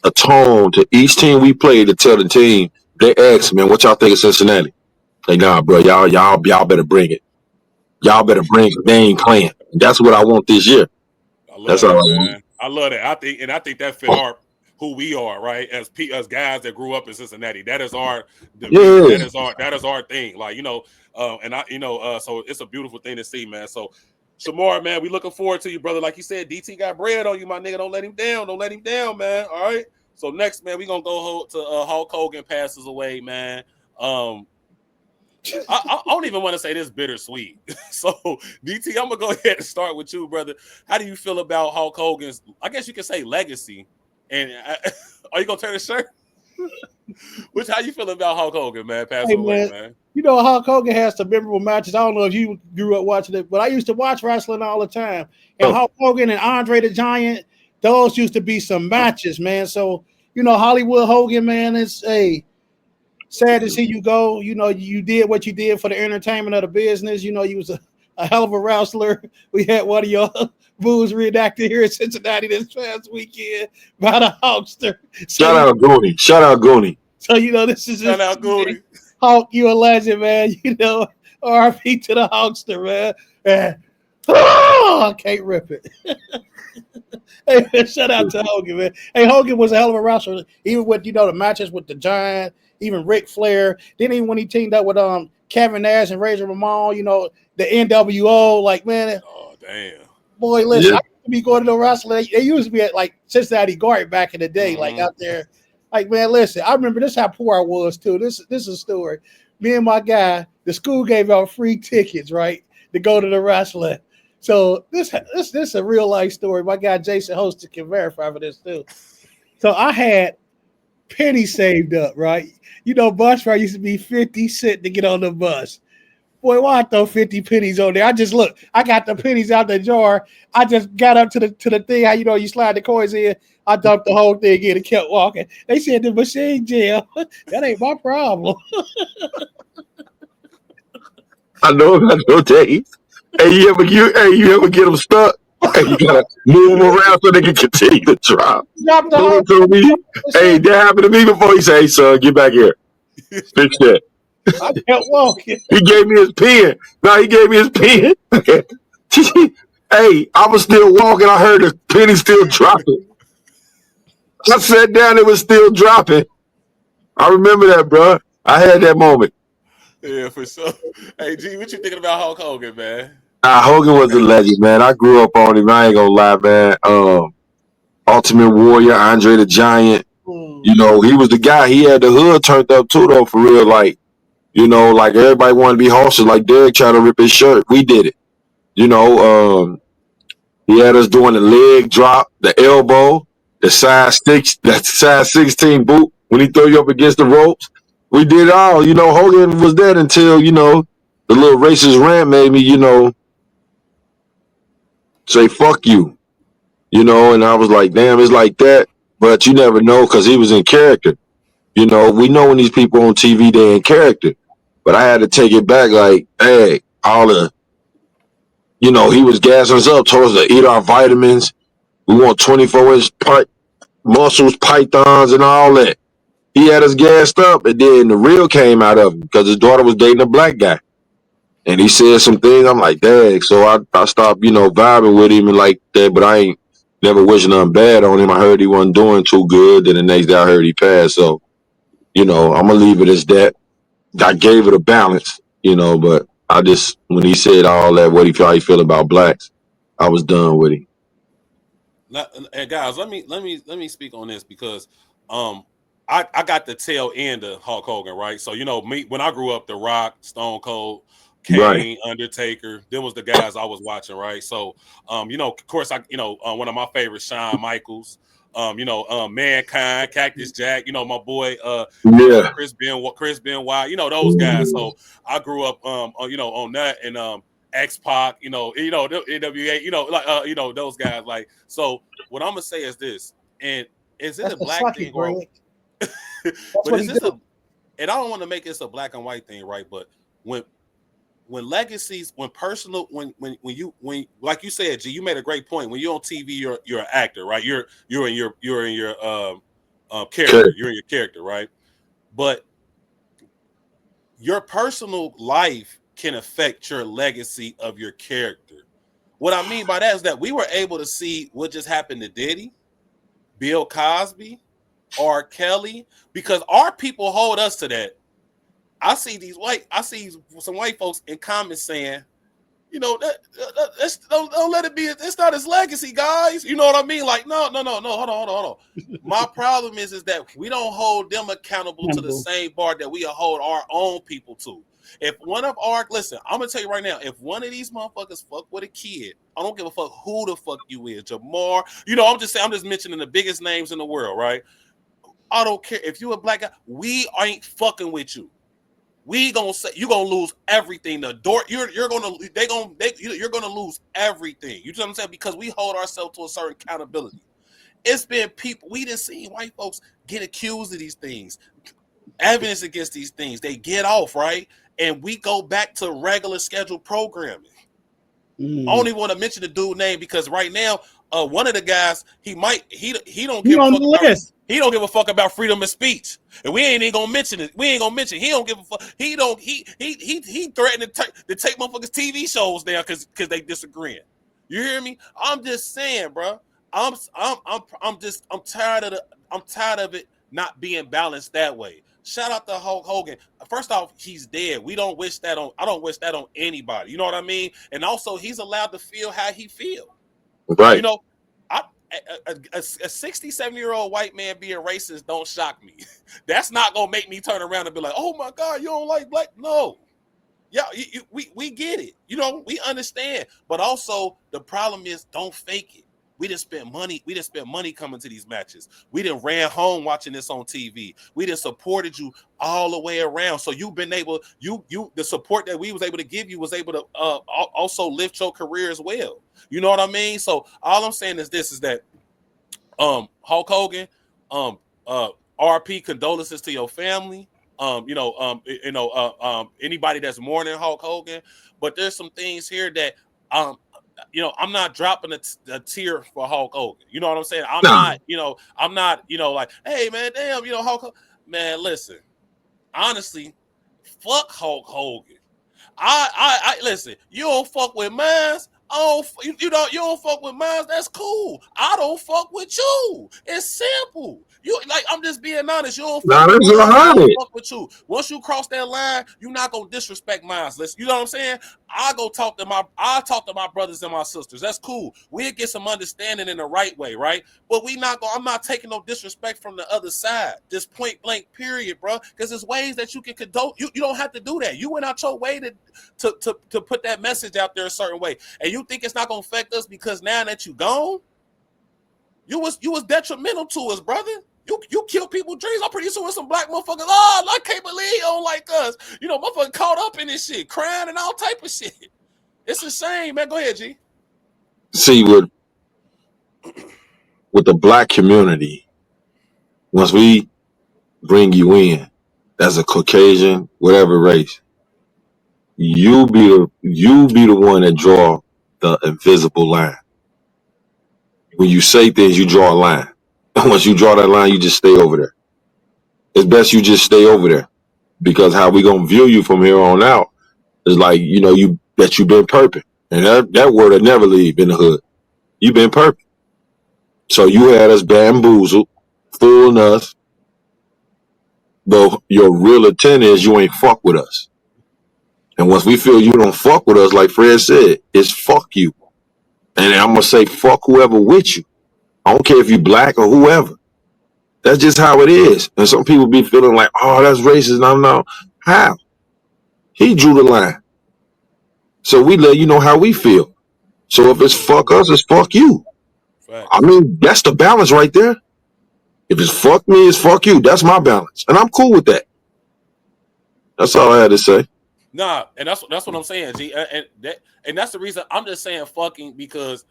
a tone to each team we play to tell the team, they ask, man, what y'all think of Cincinnati? Like, nah, bro, y'all better bring it. Y'all better bring it. They ain't playing. That's what I want this year. That's all I want. I love that. I think that fit who we are, right? As guys that grew up in Cincinnati. That is our that is our thing. Like, you know, so it's a beautiful thing to see, man. So Shemar, man, we looking forward to you, brother. Like you said, DT got bread on you, my nigga. Don't let him down. Don't let him down, man. All right. So next, man, we gonna go to Hulk Hogan passes away, man. I don't even want to say this bittersweet. So, DT, I'm gonna go ahead and start with you, brother. How do you feel about Hulk Hogan's, I guess you could say, legacy? And are you gonna turn the shirt? How you feel about Hulk Hogan, man? Passing away, man. You know, Hulk Hogan has some memorable matches. I don't know if you grew up watching it, but I used to watch wrestling all the time. And Hulk Hogan and Andre the Giant, those used to be some matches, man. So, you know, Hollywood Hogan, man, it's sad to see you go. You know, you did what you did for the entertainment of the business. You know, you was a hell of a wrestler. We had one of your moves reenacted here in Cincinnati this past weekend by the Hulkster. Shout out Goonie. So, you know, this is shout out Goonie. Hulk, you a legend, man. You know, RP to the Hulkster, man. I can't rip it. Hey, man, shout out to Hogan, man. Hey, Hogan was a hell of a wrestler. Even with, you know, the matches with the Giant, even Ric Flair. Then even when he teamed up with Kevin Nash and Razor Ramon, you know, the NWO, like, man. Oh, damn. Boy, listen, I used to be going to the wrestling. They used to be at, like, Cincinnati Garden back in the day, like, out there. Like, man, listen, I remember this how poor I was, too. This is a story. Me and my guy, the school gave out free tickets, right, to go to the wrestling. So this is a real life story. My guy Jason Hosted can verify for this too. So I had pennies saved up, right? You know, bus fare used to be 50 cents to get on the bus. Boy, why I throw 50 pennies on there? I just look. I got the pennies out the jar. I just got up to the thing. How you slide the coins in. I dumped the whole thing in and kept walking. They said the machine jail. That ain't my problem. I know Dave. Hey, you ever get them stuck? Hey, you gotta move them around so they can continue to drop. Hey, that happened to me before. He said, "Hey, son, get back here. Fix that." I kept walking. He gave me his pen. No, he gave me his pen. Hey, I was still walking. I heard the penny still dropping. I sat down. It was still dropping. I remember that, bro. I had that moment. Yeah, for sure. Hey, G, what you thinking about Hulk Hogan, man? Hogan was a legend, man. I grew up on him. I ain't gonna lie, man. Ultimate Warrior, Andre the Giant. You know, he was the guy. He had the hood turned up too, though, for real. Like, you know, like everybody wanted to be horses. Like Derek trying to rip his shirt. We did it. You know, he had us doing the leg drop, the elbow, that size 16 boot when he throw you up against the ropes. We did it all. You know, Hogan was dead until, you know, the little racist rant made me, you know, say fuck you. You know, and I was like, damn, it's like that. But you never know because he was in character. You know, we know when these people on TV, they're in character. But I had to take it back like, hey, all the, you know, he was gassing us up, told us to eat our vitamins. We want 24-inch muscles, pythons, and all that. He had us gassed up, and then the real came out of him because his daughter was dating a black guy. And he said some things. I'm like, dang. So I stopped, you know, vibing with him and like that, but I ain't never wishing nothing bad on him. I heard he wasn't doing too good. Then the next day I heard he passed. So, you know, I'm going to leave it as that. I gave it a balance, you know, but I just, when he said all that, how he feel about blacks, I was done with him. And guys, let me speak on this because I got the tail end of Hulk Hogan, right? So you know me when I grew up, The Rock, Stone Cold, Kane, right. Undertaker, them was the guys I was watching, right? So you know, of course, one of my favorites, Shawn Michaels. You know, Mankind, Cactus Jack, you know, my boy, Chris Benoit, you know, those guys. So I grew up, you know, on that and X-Pac, you know, NWA, you know, like, you know, those guys. Like, so what I'm gonna say is this, and is it a black thing or? But is this and I don't want to make this a black and white thing, right? But when legacies, when personal, when like you said, G, you made a great point. When you're on TV, you're an actor, right? You're in your character. You're in your character, right? But your personal life can affect your legacy of your character. What I mean by that is that we were able to see what just happened to Diddy, Bill Cosby, R. Kelly, because our people hold us to that. I see some white folks in comments saying, you know, don't let it be. It's not his legacy, guys. You know what I mean? Like, no. Hold on. My problem is that we don't hold them accountable to the same bar that we hold our own people to. If one of our, listen, I'm gonna tell you right now, if one of these motherfuckers fuck with a kid, I don't give a fuck who the fuck you is, Jamar. You know, I'm just mentioning the biggest names in the world, right? I don't care if you a black guy. We ain't fucking with you. We gonna say you're gonna lose everything. The door you're gonna lose everything. You know what I'm saying? Because we hold ourselves to a certain accountability. It's been people we didn't see white folks get accused of these things, evidence against these things. They get off, right, and we go back to regular scheduled programming. I don't even want to mention the dude's name because right now, one of the guys he don't give a fuck about. He don't give a fuck about freedom of speech, and we ain't even gonna mention it. We ain't gonna mention. He don't give a fuck. He threatened to take motherfuckers TV shows down because they disagreeing. You hear me? I'm just saying, bro. I'm tired of it not being balanced that way. Shout out to Hulk Hogan. First off, he's dead. I don't wish that on anybody. You know what I mean? And also, he's allowed to feel how he feel. Right. You know, a 67-year-old white man being racist don't shock me. That's not gonna make me turn around and be like, "Oh my God, you don't like black?" No, yeah, we get it. You know, we understand. But also, the problem is, don't fake it. We didn't spend money. We didn't spend money coming to these matches. We didn't ran home watching this on TV. We didn't supported you all the way around. So you've been able, the support that we was able to give you was able to also lift your career as well. You know what I mean? So all I'm saying is this: is that Hulk Hogan, RP condolences to your family. Anybody that's mourning Hulk Hogan, but there's some things here that I'm not dropping a tear for Hulk Hogan. You know what I'm saying? I'm not, like, hey man, damn, Hulk Hogan. Man, listen, honestly, fuck Hulk Hogan. I listen, you don't fuck with mines. You don't fuck with mines. That's cool. I don't fuck with you. It's simple. I'm just being honest. You don't fuck with mines. I don't fuck with you. Once you cross that line, you're not gonna disrespect mines. You know what I'm saying? I'll talk to my brothers and my sisters. That's cool. We'll get some understanding in the right way, right? But I'm not taking no disrespect from the other side. Just point blank, period, bro. Because there's ways that you can condone. You don't have to do that. You went out your way to put that message out there a certain way. And you think it's not gonna affect us because now that you gone, you was detrimental to us, brother. You kill people's dreams. I'm pretty sure with some black motherfuckers. Oh, I can't believe you don't like us. Motherfuckers caught up in this shit, crying and all type of shit. It's a shame, man. Go ahead, G. See, with the black community, once we bring you in as a Caucasian, whatever race, you be the one that draw the invisible line. When you say things, you draw a line. Once you draw that line, you just stay over there. It's best you just stay over there, because how we gonna view you from here on out is like, you've been perping, and that word will never leave in the hood. You've been perping. So you had us bamboozled, fooling us, but your real intent is you ain't fuck with us. And once we feel you don't fuck with us, like Fred said, it's fuck you. And I'm gonna say fuck whoever with you. I don't care if you black or whoever. That's just how it is. And some people be feeling like, oh, that's racist. No. How? He drew the line. So we let you know how we feel. So if it's fuck us, it's fuck you. Facts. I mean, that's the balance right there. If it's fuck me, it's fuck you. That's my balance. And I'm cool with that. That's all I had to say. Nah, and that's what I'm saying, G. And that's the reason I'm just saying fucking, because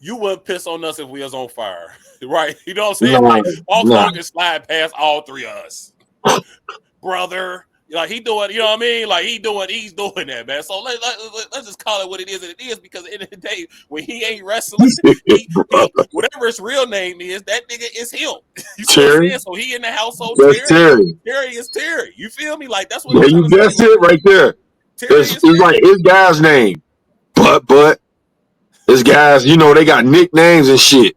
you wouldn't piss on us if we was on fire, right? You know what I'm saying? Like, Long can slide past all three of us, brother. Like, he doing, you know what I mean? Like, he's doing that, man. So let's just call it what it is, and it is, because at the end of the day, when he ain't wrestling, whatever his real name is, that nigga is him. You see what I'm saying? So he in the household. That's Terry. Terry is Terry. You feel me? Like, that's what. Yeah, that's it right there. It's like his guy's name, but his guys, they got nicknames and shit,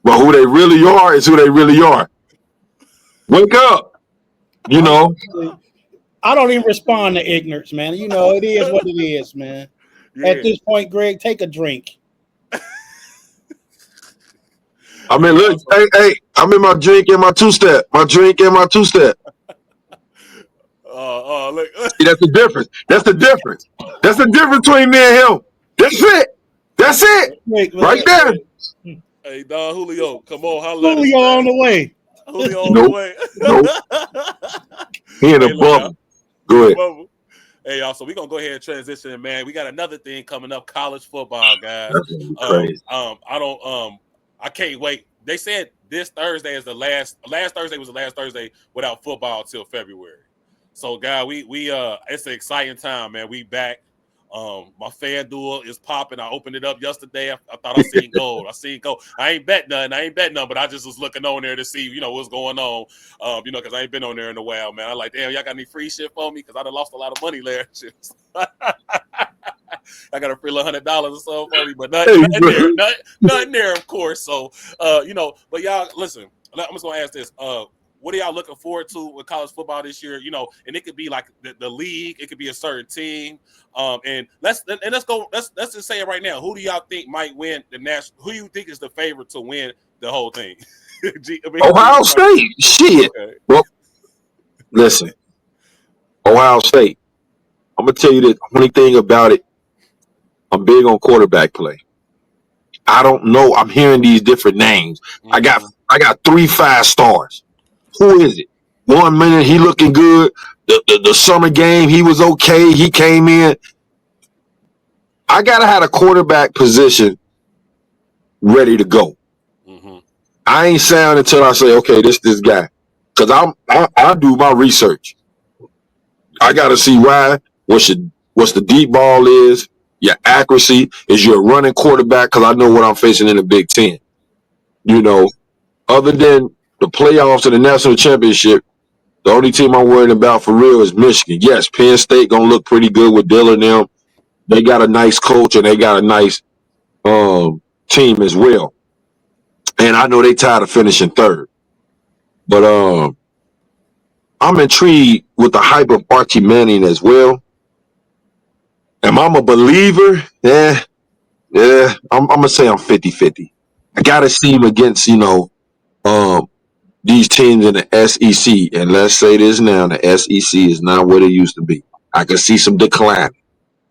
but who they really are is who they really are. Wake up, I don't even respond to ignorance, man. It is what it is, man. Yeah. At this point, Greg, take a drink. I mean, look, hey, I'm in my drink and my two-step. Look. See, that's the difference. That's the difference between me and him. That's it. Right there. Hey, Don Julio, come on, holla. Julio on the way. The way. Nope. He in a bubble. Go ahead. Hey, y'all, so we're going to go ahead and transition, man. We got another thing coming up, college football, guys. I can't wait. They said this Thursday is the last Thursday was the last Thursday without football until February. So, guys, we it's an exciting time, man. We back. My FanDuel is popping. I opened it up yesterday. I thought I seen gold. I ain't bet nothing, but I just was looking on there to see, what's going on. Because I ain't been on there in a while, man. I like, damn, y'all got any free shit for me? Because I done lost a lot of money last year. I got a free $100 or so for me, but nothing there, of course. So, but y'all, listen, I'm just gonna ask this. What are y'all looking forward to with college football this year? And it could be like the league, it could be a certain team. And let's just say it right now. Who do y'all think might win the national? Who do you think is the favorite to win the whole thing? Ohio State. Shit. Okay. Well, listen, Ohio State. I'm gonna tell you the only thing about it. I'm big on quarterback play. I don't know. I'm hearing these different names. Mm-hmm. I got 3 5-stars. Who is it? 1 minute he looking good. The summer game he was okay. He came in. I gotta have a quarterback position ready to go. Mm-hmm. I ain't sound until I say, okay, this guy, because I do my research. I gotta see why. What's the deep ball is. Your accuracy. Is you a running quarterback? Because I know what I'm facing in the Big Ten. Other than the playoffs and the national championship, the only team I'm worried about for real is Michigan. Yes, Penn State gonna look pretty good with Dillon and them. They got a nice coach and they got a nice team as well. And I know they tired of finishing third. But I'm intrigued with the hype of Archie Manning as well. Am I a believer? Yeah. I'm gonna say I'm 50-50. I gotta see him against, um, these teams in the SEC. And let's say this now, the SEC is not what it used to be. I can see some decline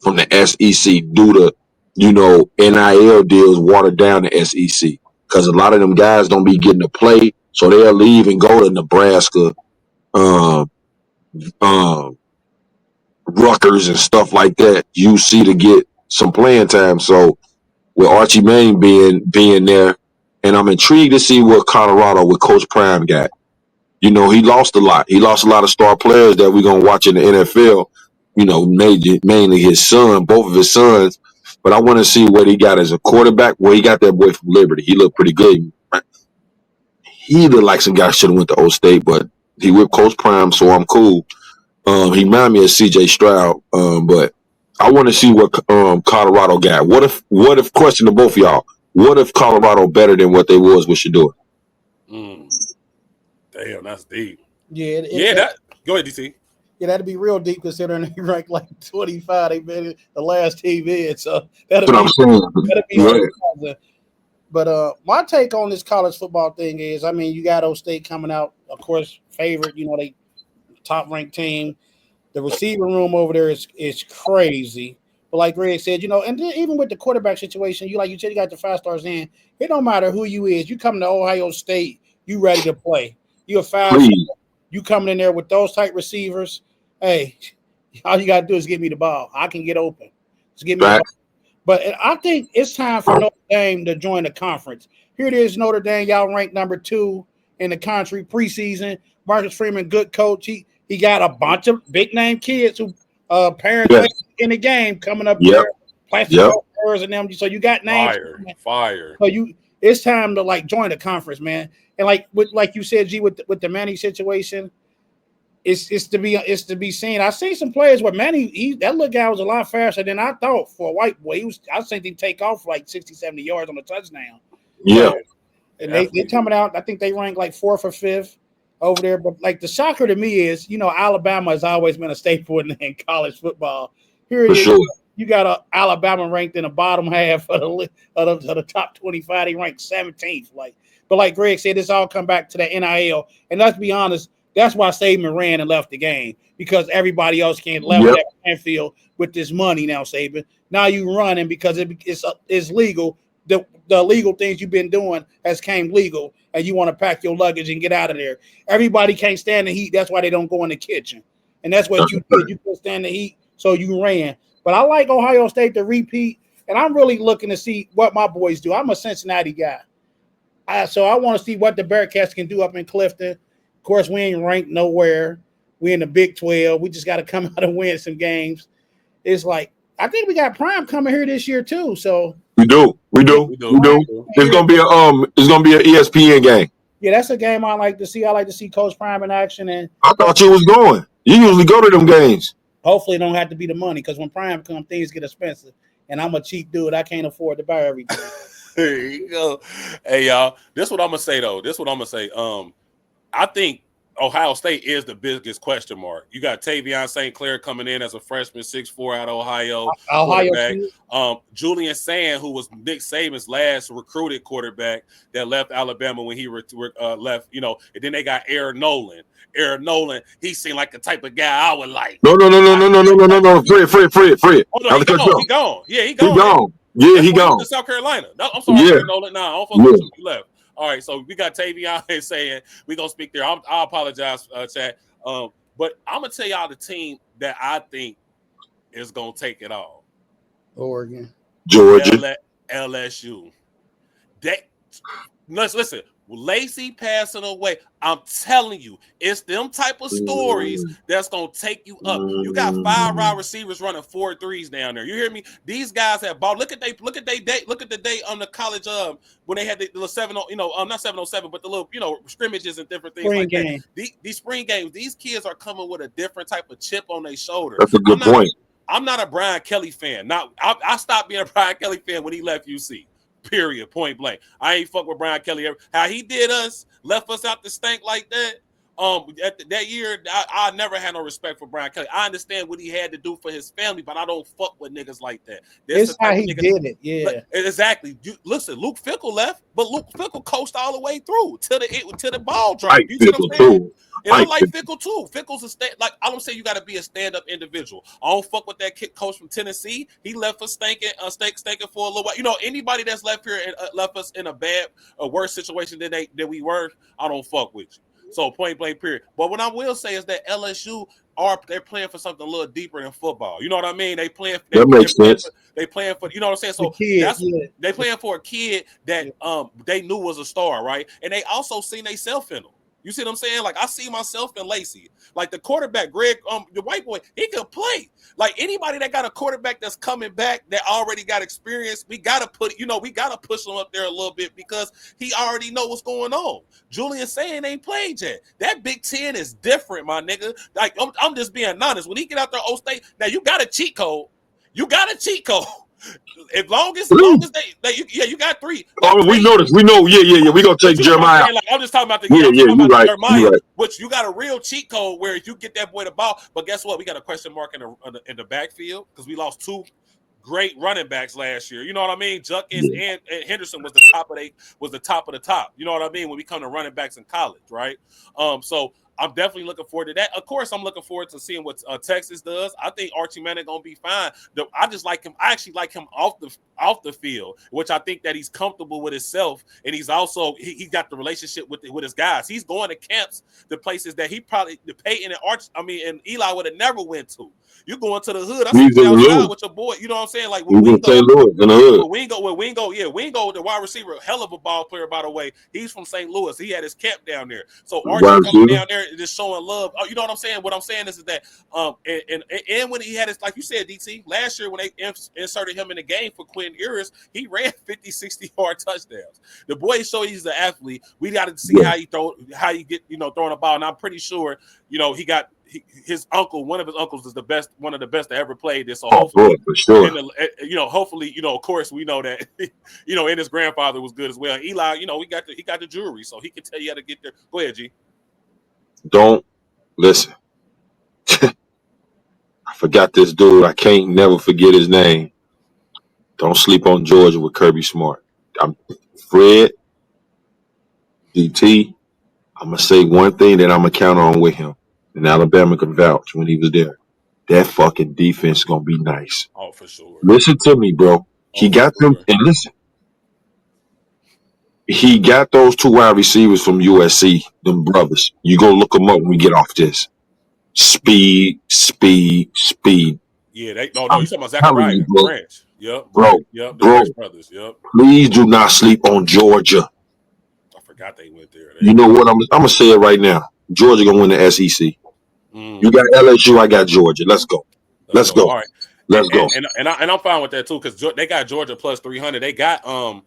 from the SEC due to, NIL deals watered down the SEC. Because a lot of them guys don't be getting to play, so they'll leave and go to Nebraska, um, um, Rutgers and stuff like that. UC to get some playing time. So with Archie Manning being there, and I'm intrigued to see what Colorado with Coach Prime got. He lost a lot. He lost a lot of star players that we're gonna watch in the NFL. Mainly his son, both of his sons. But I want to see what he got as a quarterback. Well, he got that boy from Liberty. He looked pretty good. He looked like some guy should have went to Old State, but he with Coach Prime, so I'm cool. He reminded me of C.J. Stroud, but I want to see what Colorado got. What if? Question to both of y'all. What if Colorado better than what they was with Shador? Damn, that's deep. Yeah, Go ahead, DC. Yeah, that'd be real deep considering they ranked like 25. They've been the last TV, so that'd That's what I'm be saying. right. But my take on this college football thing is, I mean, you got Old State coming out, of course, favorite. They top ranked team. The receiver room over there is crazy. But like Greg said, and then even with the quarterback situation, you said, you got the 5 stars in. It don't matter who you is. You come to Ohio State, you ready to play. You a 5 star. You coming in there with those type receivers. Hey, all you got to do is give me the ball. I can get open. Just give me the ball. But I think it's time for Notre Dame to join the conference. Here it is, Notre Dame. Y'all ranked number 2 in the country preseason. Marcus Freeman, good coach. He got a bunch of big name kids who parents in the game coming up there. Plastic players and them. So you got names. Fire. So it's time to join the conference, man. And like you said, G, with the Manny situation. It's to be seen. I seen some players where Manny, that little guy was a lot faster than I thought for a white boy. I think he'd take off like 60, 70 yards on a touchdown. Yeah. And they coming out, I think they ranked like 4th or 5th over there. But the shocker to me is, Alabama has always been a staple in college football. Here it is. Sure. You got Alabama ranked in the bottom half of the top 25. They ranked 17th. But like Greg said, it's all come back to the NIL. And let's be honest, that's why Saban ran and left the game, because everybody else can't level that playing field with this money now, Saban. Now you running because it's legal. The legal things you've been doing has came legal, and you want to pack your luggage and get out of there. Everybody can't stand the heat. That's why they don't go in the kitchen. And that's what you did. You couldn't stand the heat, so you ran. But I like Ohio State to repeat, and I'm really looking to see what my boys do. I'm a Cincinnati guy. So I want to see what the Bearcats can do up in Clifton. Of course, we ain't ranked nowhere. We in the Big 12. We just got to come out and win some games. It's I think we got Prime coming here this year too. So we do. It's gonna be an ESPN game. Yeah, that's a game I like to see. I like to see Coach Prime in action. And I thought you was going. You usually go to them games. Hopefully, it don't have to be the money, because when Prime comes, things get expensive, and I'm a cheap dude. I can't afford to buy everything. There you go. Hey, y'all. This is what I'm gonna say though. I think Ohio State is the biggest question mark. You got Tavion St. Clair coming in as a freshman, 6'4" out of Ohio. Quarterback. Julian Sand, who was Nick Saban's last recruited quarterback that left Alabama when he left, and then they got Aaron Nolan. He seemed like the type of guy I would like. No. Fred. Oh, no, he gone. Yeah, he gone. He gone. Yeah, he gone. To South Carolina. No, I'm sorry, Aaron Nolan. Nah, I don't fuck with you. He left. All right, so we got Tavion here saying we're going to speak there. I apologize, chat. But I'm going to tell y'all the team that I think is going to take it all. Oregon. Georgia. LSU. Listen. Lacey passing away. I'm telling you, it's them type of stories that's gonna take you up. You got 5 wide receivers running 4 threes down there. You hear me? These guys have ball. Look at the day on the college when they had the little 7, not 707, but the little scrimmages and different things spring like game. That. These spring games, these kids are coming with a different type of chip on their shoulder. That's a good point. I'm not a Brian Kelly fan. I stopped being a Brian Kelly fan when he left UC. Period. Point blank. I ain't fuck with Brian Kelly. How he did us, left us out the stank like that. that year, I never had no respect for Brian Kelly. I understand what he had to do for his family, but I don't fuck with niggas like that. That's It's how he did it. Yeah, exactly. Listen, Luke Fickle left, but Luke Fickle coached all the way through to the ball drop. Like You see what Fickle I'm saying? too. And I Like like Fickle too. Fickle's like I don't say you got to be a stand up individual. I don't fuck with that kid coach from Tennessee. He left for stinking for a little while. You know, anybody that's left here and left us in a worse situation than we were, I don't fuck with you. So point blank period. But what I will say is that LSU they're playing for something a little deeper than football. You know what I mean? They playing that makes sense. they playing for, you know what I'm saying? So they playing for a kid that they knew was a star, right? And they also seen themselves in him. You see what I'm saying? Like I see myself in Lacey. Like the quarterback, Greg, the white boy, he could play. Like anybody that got a quarterback that's coming back that already got experience, we gotta push him up there a little bit because he already know what's going on. Julian saying ain't played yet. That Big Ten is different, my nigga. Like I'm just being honest. When he get out there, State, now you got a cheat code. You got a cheat code. As long as they you got three. Oh, we know this. We know. Yeah. We gonna take Jeremiah. Like, I'm just talking about Jeremiah, which you got a real cheat code where if you get that boy the ball. But guess what? We got a question mark in the backfield because we lost two great running backs last year. You know what I mean? Junkins and Henderson was the top of the top. You know what I mean? When we come to running backs in college, right? So I'm definitely looking forward to that. Of course, I'm looking forward to seeing what Texas does. I think Archie Manning gonna be fine. I just like him. I actually like him off the field, which I think that he's comfortable with himself, and he's also he got the relationship with his guys. He's going to camps, the places that he probably Peyton and Eli would have never went to. You going to the hood? I see you outside with your boy. You know what I'm saying? Like when Wingo, St. Louis in the hood. Wingo, the wide receiver, hell of a ball player, by the way. He's from St. Louis. He had his camp down there. So Archie coming down there and just showing love. Oh, you know what I'm saying? What I'm saying is that and when he had his, like you said, DT, last year when they inserted him in the game for Quinn Ewers, he ran 50, 60-yard touchdowns. The boy showed he's an athlete. We got to see how you get, throwing a ball. And I'm pretty sure, he got his uncle, one of his uncles is one of the best that ever played this. So hopefully, for sure. Hopefully, of course, we know that, and his grandfather was good as well. Eli, he got the jewelry, so he can tell you how to get there. Go ahead, G. Don't listen. I forgot this dude. I can't never forget his name. Don't sleep on Georgia with Kirby Smart. I'm Fred, DT. I'm gonna say one thing that I'm gonna count on with him. And Alabama could vouch when he was there. That fucking defense is gonna be nice. Oh, for sure. Listen to me, bro. He got them, and listen. He got those two wide receivers from USC, them brothers. You go look them up when we get off this. Speed. Yeah, you talking about Zachariah Branch. Yep, bro. Yep, the Branch brothers. Yep. Please do not sleep on Georgia. I forgot they went there. You know what? I'm gonna say it right now. Georgia gonna win the SEC. You got LSU, I got Georgia. Let's go. Let's go. All right. Let's go. And I'm fine with that too because they got Georgia plus 300. They got probably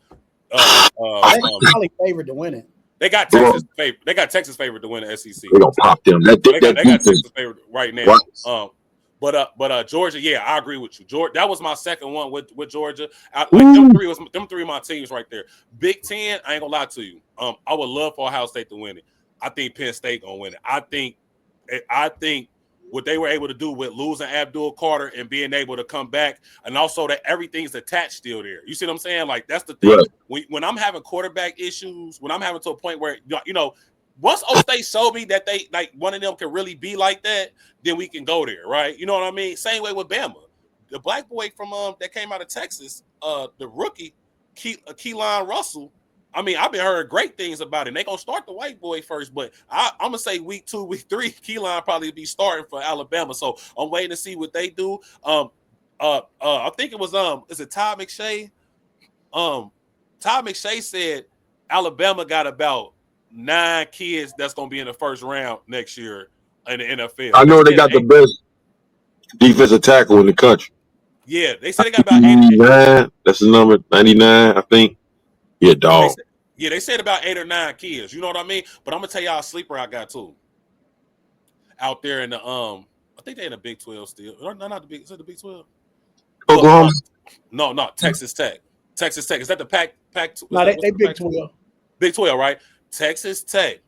favored to win it. They got Texas favorite. They got Texas favorite to win the SEC. They gonna pop them. They got Texas favorite right now. Right. But Georgia, yeah, I agree with you. Georgia, that was my second one with Georgia. Them three my teams right there. Big Ten, I ain't gonna lie to you. I would love for Ohio State to win it. I think Penn State gonna win it. I think what they were able to do with losing Abdul Carter and being able to come back, and also that everything's attached still there. You see what I'm saying? Like that's the thing. Right. When I'm having quarterback issues, when I'm having to a point where once State showed me that they like one of them can really be like that, then we can go there, right? You know what I mean? Same way with Bama. The black boy from that came out of Texas, the rookie, Keelan Russell. I mean, I've been hearing great things about it. They're gonna start the white boy first, but I'm gonna say week 2, week 3, Keelan probably be starting for Alabama. So I'm waiting to see what they do. I think it was is it Todd McShay? Todd McShay said Alabama got about 9 kids that's gonna be in the first round next year in the NFL. I know they got the best defensive tackle in the country. Yeah, they said they got about 89. That's the number 99, I think. Yeah, dog. They said about 8 or 9 kids. You know what I mean? But I'm gonna tell y'all a sleeper I got too. Out there in the I think they're in the Big 12 still. No, not the Big. Is it the Big 12? Oklahoma? No, Texas Tech. Texas Tech. Is that the Pac? No, they Big 12. Big 12, right? Texas Tech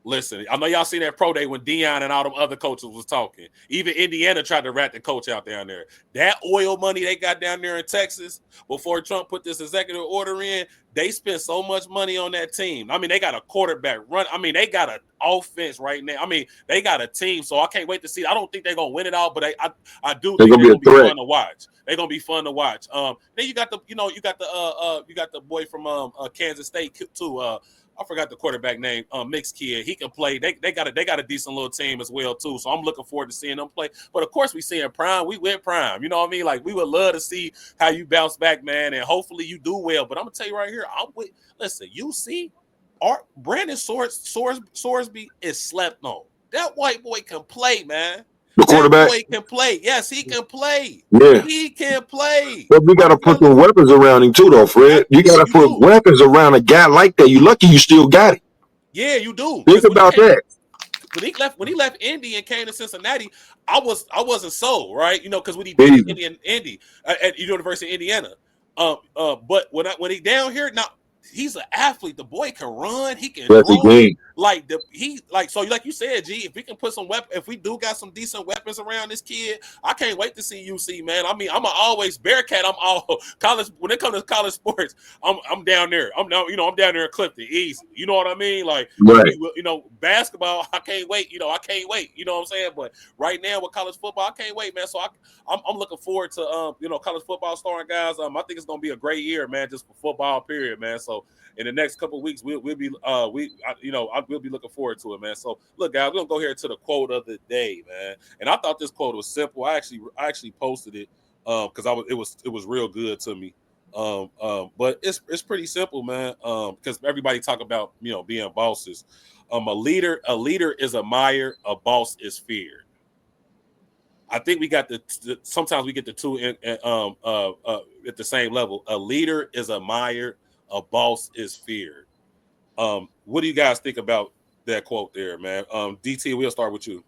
Listen, I know y'all seen that pro day when Deion and all them other coaches was talking. Even Indiana tried to rat the coach out down there. That oil money they got down there in Texas before Trump put this executive order in, they spent so much money on that team. I mean, they got a quarterback run. I mean, they got an offense right now. I mean, they got a team. So I can't wait to see. I don't think they're gonna win it all, but I do think they're gonna be fun to watch. They're gonna be fun to watch. Then you got the boy from Kansas State too. I forgot the quarterback name, mixed kid. He can play. They got a decent little team as well too. So I'm looking forward to seeing them play. But of course, we seeing Prime. We went Prime. You know what I mean? Like we would love to see how you bounce back, man, and hopefully you do well. But I'm gonna tell you right here, listen. You see, Brandon Sorsby is slept on. That white boy can play, man. The quarterback. That boy can play. Yes, he can play. Yeah, he can play. But we got to put some weapons around him too, though, Fred. You got to put weapons around a guy like that. You lucky you still got it. Yeah, you do. Think about that. When he left Indy and came to Cincinnati, I wasn't so right, because when he did Indy at University of Indiana, but when he down here now, he's an athlete. The boy can run. He can throw. So like you said, G. If we can put some weapons, if we do got some decent weapons around this kid, I can't wait to see UC, man. I mean, I'm always Bearcat. I'm all college when it comes to college sports. I'm down there. I'm down there in Clifton, easy. You know what I mean? Like, right. Basketball. I can't wait. I can't wait. You know what I'm saying? But right now with college football, I can't wait, man. So I'm looking forward to college football starting, guys. I think it's gonna be a great year, man, just for football, period, man. So in the next couple of weeks, we'll be looking forward to it, man. So look, guys, we're gonna go here to the quote of the day, man. And I thought this quote was simple. I actually posted it because it was real good to me. But it's pretty simple, man. Because everybody talk about being bosses. A leader is admired, a boss is feared. I think we got sometimes we get the two at the same level. A leader is admired, a boss is feared. What do you guys think about that quote there, man? DT, we'll start with you.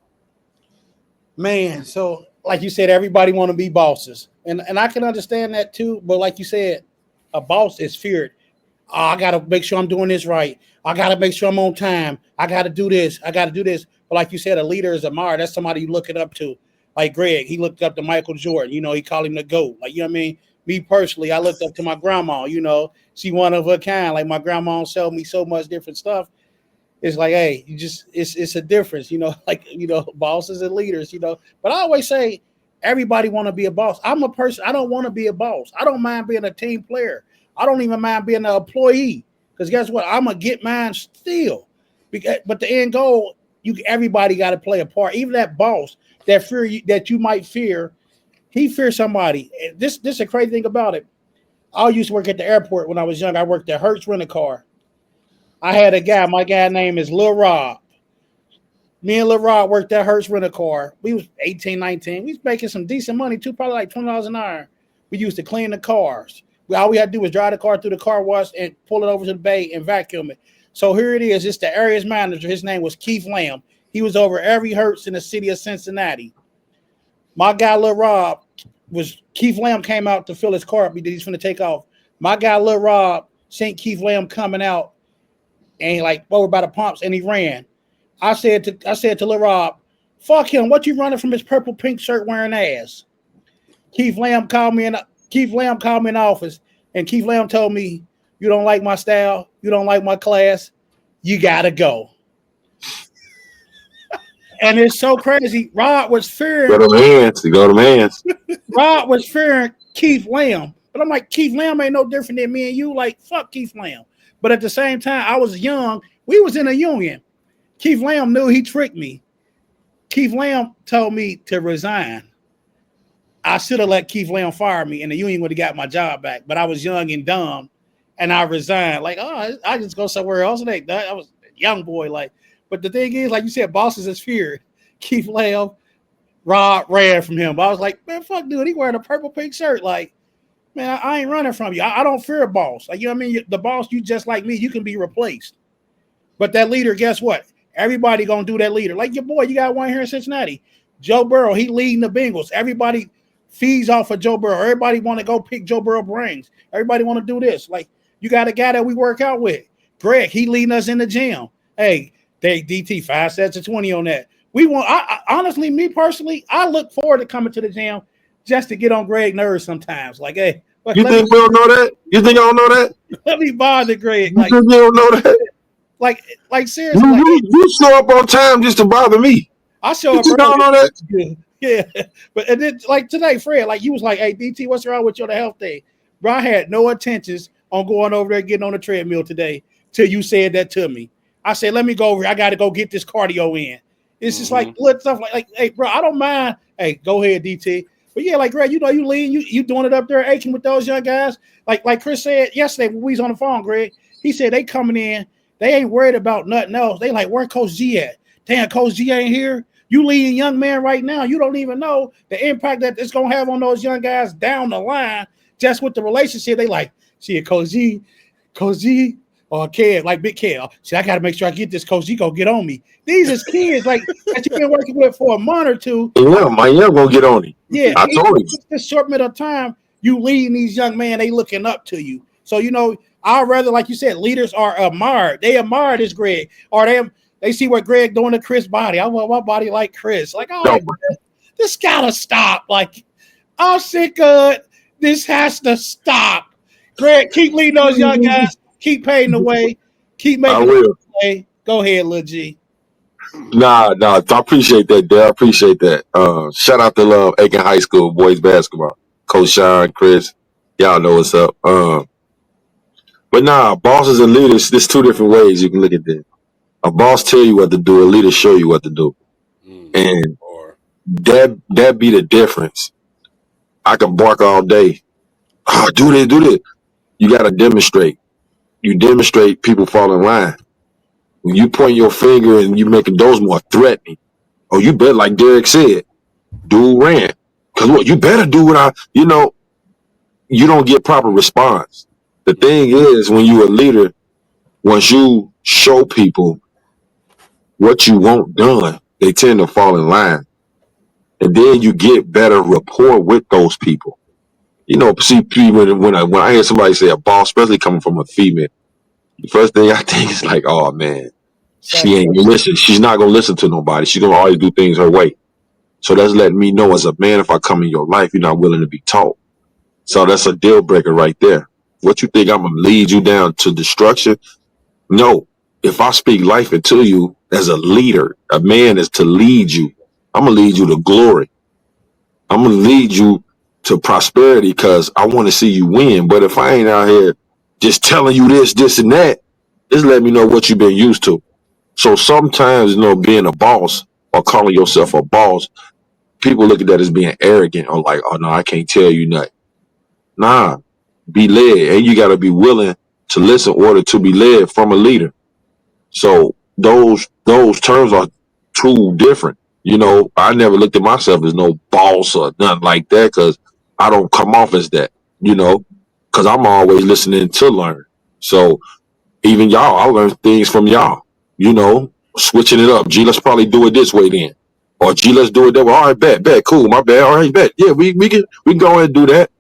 Man, so like you said, everybody want to be bosses. And I can understand that too. But like you said, a boss is feared. Oh, I got to make sure I'm doing this right. I got to make sure I'm on time. I got to do this. I got to do this. But like you said, a leader is admired. That's somebody you look it up to. Like Greg, he looked up to Michael Jordan. He called him the GOAT. Like, you know what I mean? Me personally, I looked up to my grandma. She one of a kind. Like my grandma showed me so much different stuff. It's like, hey, it's a difference, bosses and leaders, But I always say everybody want to be a boss. I'm a person. I don't want to be a boss. I don't mind being a team player. I don't even mind being an employee. Because guess what? I'm going to get mine still. But the end goal, everybody got to play a part. Even that boss that you might fear, he fears somebody. This is a crazy thing about it. I used to work at the airport when I was young. I worked at Hertz Rent-A-Car. I had a guy. My guy name is Lil Rob. Me and Lil Rob worked at Hertz Rent-A-Car. We was 18, 19. We was making some decent money too, probably like $20 an hour. We used to clean the cars. All we had to do was drive the car through the car wash and pull it over to the bay and vacuum it. So here it is. It's the area's manager. His name was Keith Lamb. He was over every Hertz in the city of Cincinnati. My guy, Lil Rob, Keith Lamb came out to fill his car up. He's going to take off. My guy, Lil Rob, seen Keith Lamb coming out and like over by the pumps, and he ran. I said to Lil Rob, fuck him. What you running from his purple pink shirt wearing ass? Keith Lamb called me in the office, and Keith Lamb told me, you don't like my style, you don't like my class, you gotta go. And it's so crazy. Rod was fearing. Go to hands. Rod was fearing Keith Lamb. But I'm like, Keith Lamb ain't no different than me and you. Like, fuck Keith Lamb. But at the same time, I was young. We was in a union. Keith Lamb knew he tricked me. Keith Lamb told me to resign. I should have let Keith Lamb fire me, and the union would have got my job back. But I was young and dumb, and I resigned. Like, I just go somewhere else. I was a young boy. Like, but the thing is, like you said, bosses is feared. Keith Lamb, Rod ran from him. But I was like, man, fuck, dude, he wearing a purple pink shirt. Like, man, I ain't running from you. I don't fear a boss. Like, you know what I mean? The boss, you just like me, you can be replaced. But that leader, guess what? Everybody gonna do that leader. Like your boy, you got one here in Cincinnati. Joe Burrow, he leading the Bengals. Everybody feeds off of Joe Burrow. Everybody want to go pick Joe Burrow brains. Everybody want to do this. Like, you got a guy that we work out with. Greg, he leading us in the gym. Hey, They DT 5 sets of 20 on that. We want. I honestly, me personally, I look forward to coming to the gym just to get on Greg nerves sometimes. Like, hey, You think we don't know that? You think I don't know that? let me bother Greg. You Like, think you don't know that? like seriously. Like, You show up on time just to bother me. I show You up think I don't know early. that? Yeah, but and then like today, Fred, like you was like, "Hey, DT, what's wrong with your health day?" Bro, I had no intentions on going over there and getting on the treadmill today till you said that to me. I said, "Let me go over. I got to go get this cardio in." It's just like little stuff like, "Hey, bro, I don't mind. Hey, go ahead, DT." But yeah, like Greg, you know, you lean, you doing it up there, aching with those young guys. Like Chris said yesterday when we was on the phone, Greg. He said they coming in, they ain't worried about nothing else. They like, where Coach G at? Damn, Coach G ain't here. You leading young man right now. You don't even know the impact that it's gonna have on those young guys down the line. Just with the relationship, they like, see, Coach G, or Kev, like Big Kev. See, I got to make sure I get this. Coach G gonna get on me. These is kids like that you've been working with for a month or two. Yeah, my young gonna get on him. Yeah, I told him. this short bit of time, you leading these young men, they looking up to you. So you know, I'd rather, like you said, leaders are admired. They admire this Greg, or they see what Greg doing to Chris' body. I want my body like Chris. Like, all right, this gotta stop. Like, I'm sick of it. This has to stop. Greg, keep leading those young guys. Keep paving the way. Keep making the way. Go ahead, Lil G. Nah, I appreciate that, Dad. I appreciate that. Shout out to Aiken High School boys basketball. Coach Sean, Chris, y'all know what's up. But nah, bosses and leaders, there's two different ways you can look at this. A boss tell you what to do, a leader show you what to do. And that be the difference. I can bark all day. Oh, do this. You gotta demonstrate. You demonstrate, people fall in line. When you point your finger and you making those more threatening, oh, you bet, like Derek said, dude ran. Cause what, you better do what you don't get proper response. The thing is, when you a leader, once you show people what you want done, they tend to fall in line. And then you get better rapport with those people. You know, see, when I hear somebody say a boss, especially coming from a female, the first thing I think is like, oh man, she ain't gonna listen. She's not gonna listen to nobody. She's gonna always do things her way. So that's letting me know as a man, if I come in your life, you're not willing to be taught. So that's a deal breaker right there. What you think I'm gonna lead you down to destruction? No. If I speak life into you as a leader, a man is to lead you. I'm gonna lead you to glory. I'm gonna lead you to prosperity because I want to see you win. But if I ain't out here just telling you this, and that, just let me know what you've been used to. So sometimes, being a boss or calling yourself a boss, people look at that as being arrogant or like, oh no, I can't tell you nothing. Nah, be led. And you got to be willing to listen in order to be led from a leader. So those terms are two different. I never looked at myself as no boss or nothing like that because I don't come off as that, because I'm always listening to learn. So even y'all, I learn things from y'all, switching it up. Gee, let's probably do it this way then. Or gee, let's do it that way. All right, bet, cool, my bad. All right, bet. Yeah, we can go ahead and do that.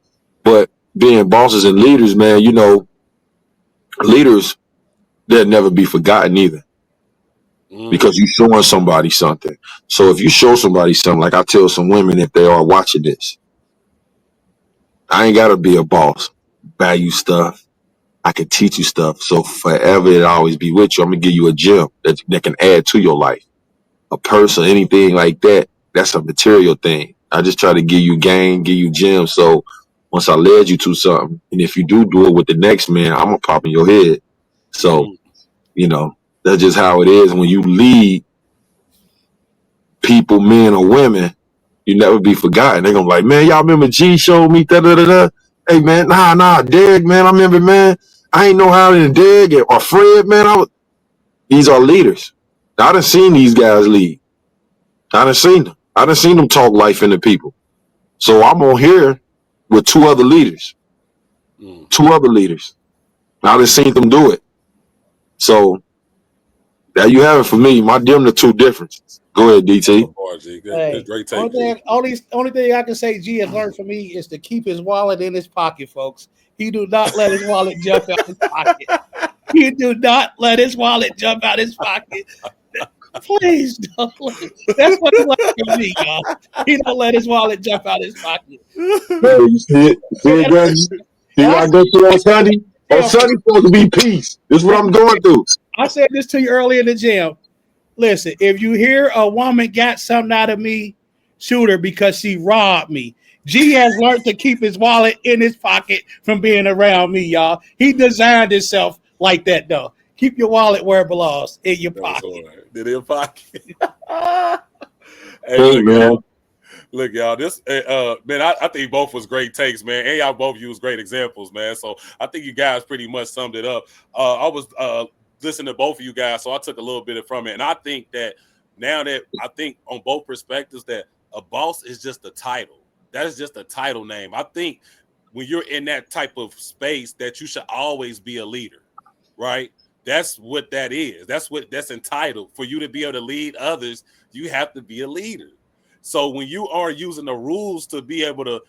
But being bosses and leaders, man, leaders, they'll never be forgotten either. Because you're showing somebody something. So if you show somebody something, like I tell some women if they are watching this, I ain't gotta be a boss. Buy you stuff. I can teach you stuff. So forever it'll always be with you. I'm gonna give you a gem that can add to your life. A person, anything like that, that's a material thing. I just try to give you game, give you gems. So once I led you to something, and if you do it with the next man, I'm gonna pop in your head. So, that's just how it is. When you lead people, men or women, you never be forgotten. They're gonna be like, man, y'all remember G showed me da-da-da-da? Hey man, nah, Derek, man, I remember, man. I ain't know how to Derek or Fred, man. These are leaders. I done seen these guys lead. I done seen them. I done seen them talk life into people. So I'm on here with two other leaders. I done seen them do it. So there you have it for me. Them the two differences. Go ahead, DT. Hey, great take. Only thing I can say G has learned from me is to keep his wallet in his pocket, folks. He do not let his wallet jump out his pocket. He do not let his wallet jump out his pocket. Please don't. That's what he like from me, y'all. He don't let his wallet jump out his pocket. Hey, you see it? See it, And Gunny? See what I go through on Sunday? On Sunday, supposed to be peace. This is what I'm going through. I said this to you earlier in the gym. Listen, if you hear a woman got something out of me, shoot her because she robbed me. G has learned to keep his wallet in his pocket from being around me, y'all. He designed himself like that, though. Keep your wallet where it belongs, in your pocket. In your pocket. Hey, Hey, man. Look, y'all. This man, I think both was great takes, man, and y'all both used great examples, man. So I think you guys pretty much summed it up. I was listening to both of you guys, so I took a little bit from it, and I think that now that I think on both perspectives that a boss is just a title. That is just a title name. I think when you're in that type of space, that you should always be a leader, right? That's what that is. That's entitled. For you to be able to lead others, you have to be a leader. So when you are using the rules to be able to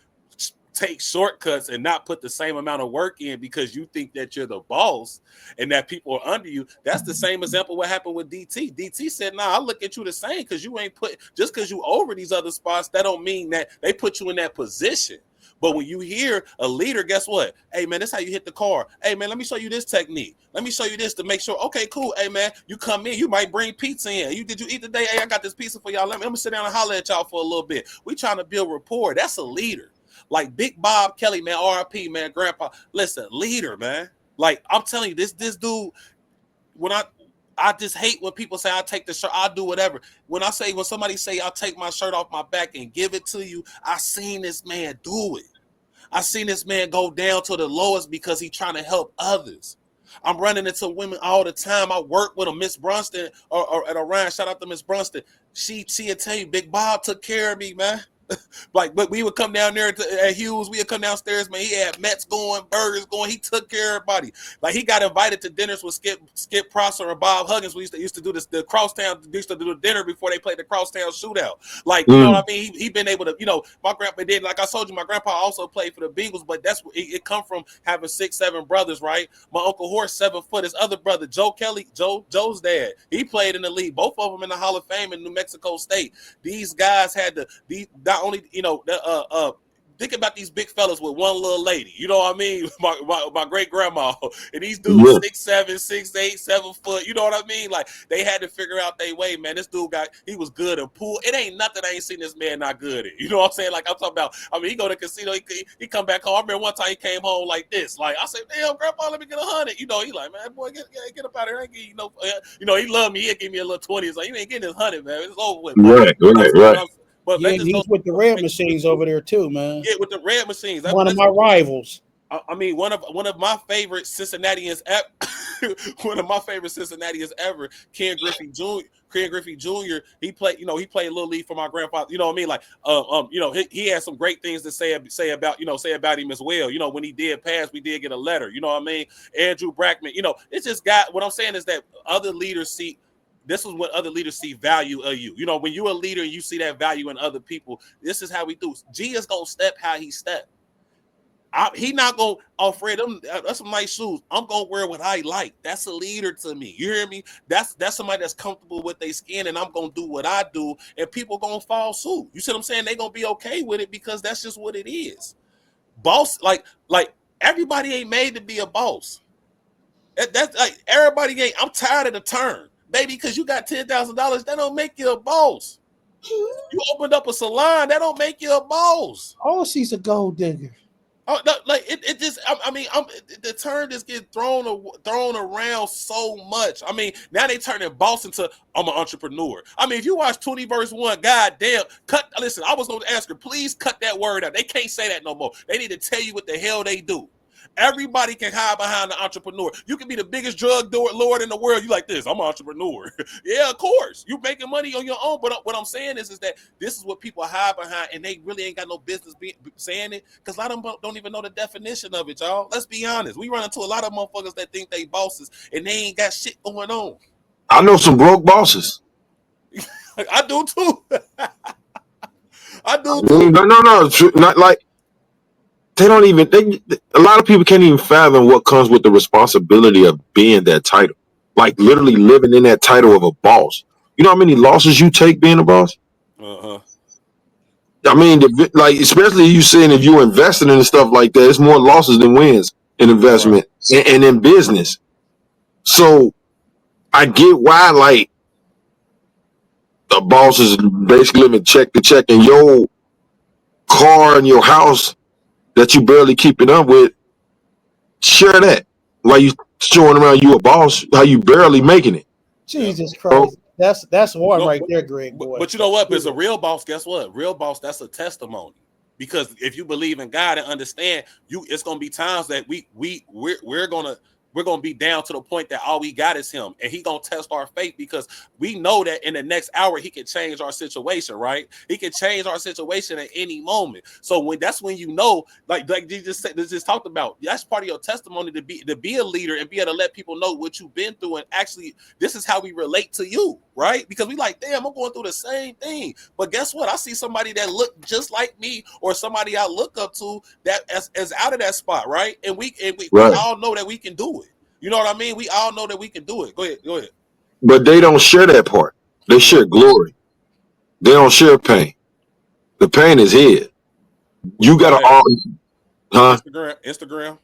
take shortcuts and not put the same amount of work in because you think that you're the boss and that people are under you, that's the same example what happened with DT. DT said, nah, I look at you the same because you ain't put, just because you over these other spots, that don't mean that they put you in that position. But when you hear a leader, guess what? Hey, man, that's how you hit the car. Hey, man, let me show you this technique. Let me show you this to make sure. Okay, cool. Hey, man, you come in. You might bring pizza in. Did you eat today? Hey, I got this pizza for y'all. Let me sit down and holler at y'all for a little bit. We trying to build rapport. That's a leader. Like Big Bob Kelly, man, RIP, man, Grandpa. Listen, leader, man. Like, I'm telling you, this dude, when I just hate when people say I take the shirt, I'll do whatever. When somebody say I'll take my shirt off my back and give it to you, I seen this man do it. I seen this man go down to the lowest because he's trying to help others. I'm running into women all the time. I work with a Miss Brunston or at Orion. Shout out to Miss Brunston. She'll tell you, Big Bob took care of me, man. Like, but we would come down there at Hughes. We would come downstairs, man. He had Mets going, burgers going. He took care of everybody. Like, he got invited to dinners with Skip Prosser and Bob Huggins. We used to do this. The Crosstown used to do the dinner before they played the Crosstown Shootout. Like, you know what I mean? He been able to, my grandpa did. Like I told you, my grandpa also played for the Bengals. But that's it come from having 6, 7 brothers, right? My Uncle Horace, 7 foot. His other brother, Joe Kelly, Joe's dad. He played in the league. Both of them in the Hall of Fame in New Mexico State. These guys had to be not only, think about these big fellas with one little lady. You know what I mean? My great grandma and these dudes 6'7", 6'8", 7 foot. You know what I mean? Like, they had to figure out their way, man. This dude he was good in pool. It ain't nothing I ain't seen this man not good at. You know what I'm saying? Like, I'm talking about. I mean, he go to the casino. He come back home. I remember one time he came home like this. Like, I said, damn, grandpa, let me get 100. He like, man, boy, get up out of here. I ain't give you no. He loved me. He'll give me a little 20. It's like, you ain't getting his 100, man. It's over with. Right. But yeah, he's with the red machines over there too, man. Yeah, with the red machines. One of my rivals. I mean, one of my favorite Cincinnatians one of my favorite Cincinnatians ever, Ken Griffey Jr. He played Little League for my grandfather. You know what I mean? Like, he had some great things to say about him as well. When he did pass, we did get a letter. You know what I mean? Andrew Brackman. It's just what I'm saying is that other leaders see. This is what other leaders see value of you. When you're a leader and you see that value in other people, this is how we do. G is gonna step how he step. He not gonna offer them. That's some nice shoes. I'm gonna wear what I like. That's a leader to me. You hear me? That's somebody that's comfortable with their skin, and I'm gonna do what I do, and people gonna follow suit. You see what I'm saying? They gonna be okay with it because that's just what it is. Boss, like everybody ain't made to be a boss. That's like everybody ain't. I'm tired of the term. Baby, because you got $10,000, that don't make you a boss. You opened up a salon, that don't make you a boss. Oh, she's a gold digger. Oh, no, like it just. The term just gets thrown around so much. I mean, now they turning boss into I'm an entrepreneur. I mean, if you watch 20 verse 1, goddamn, listen. I was going to ask her, please cut that word out. They can't say that no more. They need to tell you what the hell they do. Everybody can hide behind the entrepreneur. You can be the biggest drug lord in the world. You like this? I'm an entrepreneur. Yeah, of course. You making money on your own. But what I'm saying is that this is what people hide behind, and they really ain't got no business saying it because a lot of them don't even know the definition of it, y'all. Let's be honest. We run into a lot of motherfuckers that think they bosses, and they ain't got shit going on. I know some broke bosses. I do too. I do too. No, not like. They don't even. A lot of people can't even fathom what comes with the responsibility of being that title. Like literally living in that title of a boss. You know how many losses you take being a boss? Uh-huh. I mean, like, especially you saying if you're investing in stuff like that, it's more losses than wins in investment and in business. So I get why, like, the boss is basically living check to check, and your car and your house that you barely keeping up with, share that. While you showing around you a boss, how you barely making it. Jesus So, Christ. That's one No, right there, Greg boy. but you know what? As a real boss, guess what? Real boss, that's a testimony. Because if you believe in God and understand, it's gonna be times that we're gonna be down to the point that all we got is him, and he gonna test our faith because we know that in the next hour he can change our situation, right? He can change our situation at any moment. So that's when you know, like you just talked about, that's part of your testimony to be a leader and be able to let people know what you've been through, and actually this is how we relate to you, right? Because we like, damn, I'm going through the same thing. But guess what? I see somebody that look just like me, or somebody I look up to that is out of that spot, right? And we all know that we can do it. You know what I mean? We all know that we can do it. Go ahead. But they don't share that part. They share glory. They don't share pain. The pain is his. You gotta all, huh? Instagram.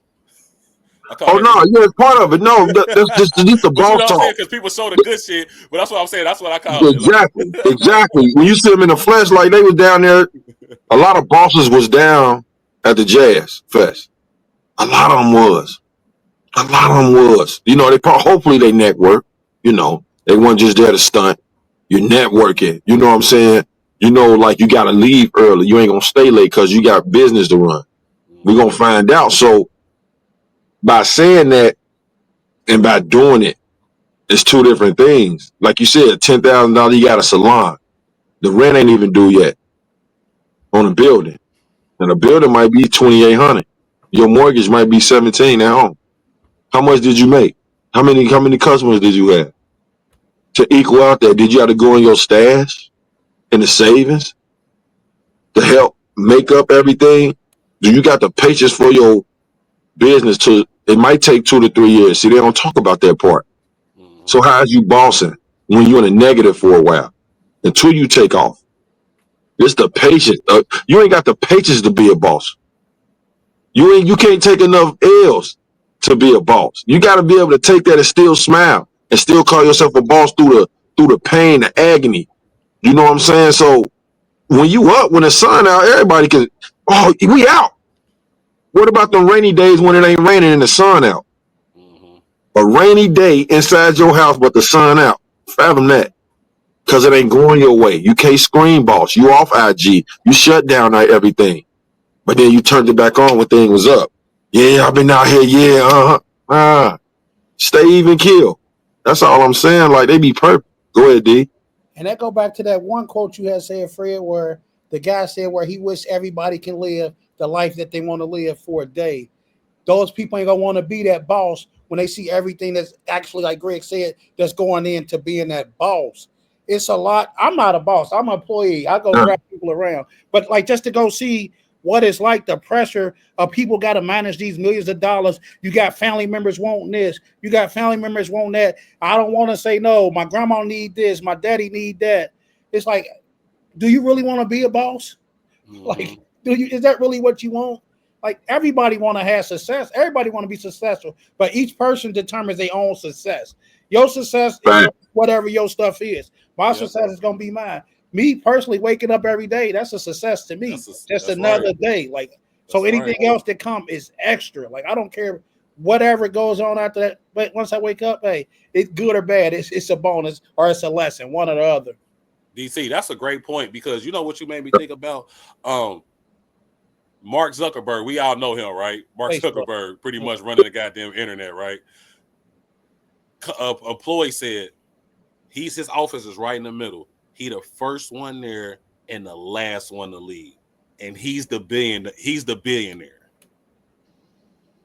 Oh no, yeah, it's part of it. No, that's just the But you boss know what I'm saying? talk. Because people show the good shit, but that's what I'm saying. That's what I call it. Exactly. When you see them in the flesh, like they was down there, a lot of bosses was down at the Jazz Fest. A lot of them was. You know, hopefully they network. You know, they weren't just there to stunt. You're networking. You know what I'm saying? You know, like you got to leave early. You ain't gonna stay late because you got business to run. We're gonna find out. So by saying that and by doing it, it's two different things. Like you said, $10,000, you got a salon. The rent ain't even due yet on a building, and a building might be 2,800. Your mortgage might be 17 at home. How much did you make? How many customers did you have to equal out that? Did you have to go in your stash and the savings to help make up everything? Do you got the patience for your business to? It might take 2 to 3 years. See, they don't talk about that part. So how's you bossing when you're in a negative for a while until you take off? It's the patience. You ain't got the patience to be a boss. You can't take enough L's to be a boss. You got to be able to take that and still smile and still call yourself a boss through the pain, the agony. You know what I'm saying? So when you up, when the sun out, everybody can. Oh, we out. What about the rainy days when it ain't raining and the sun out? A rainy day inside your house, but the sun out. Fathom that. Because it ain't going your way. You can't screen boss. You off IG. You shut down everything. But then you turned it back on when things was up. Yeah, I've been out here. Yeah, stay even kill. That's all I'm saying. Like, they be perfect. Go ahead, D. And that go back to that one quote you had said, Fred, where the guy said where he wish everybody can live the life that they want to live for a day. Those people ain't gonna want to be that boss when they see everything that's actually, like Greg said, that's going into being that boss. It's a lot. I'm not a boss. I'm an employee. I go grab people around. But like just to go see what it's like, the pressure of people got to manage these millions of dollars. You got family members wanting this. You got family members wanting that. I don't want to say no. My grandma need this. My daddy need that. It's like, do you really want to be a boss? Like, is that really what you want? Like, everybody want to have success. Everybody want to be successful, but each person determines their own success. Your success is whatever your stuff is. My success is gonna be mine. Me personally, waking up every day, that's a success to me. Just another day. Like, so anything else that come is extra. Like, I don't care whatever goes on after that. But once I wake up, hey, it's good or bad. It's a bonus or it's a lesson, one or the other. DC, that's a great point, because you know what you made me think about? Mark Zuckerberg, we all know him, right? Mark Zuckerberg pretty much running the goddamn internet, right? Employee said his office is right in the middle. He the first one there and the last one to leave. And he's the billionaire.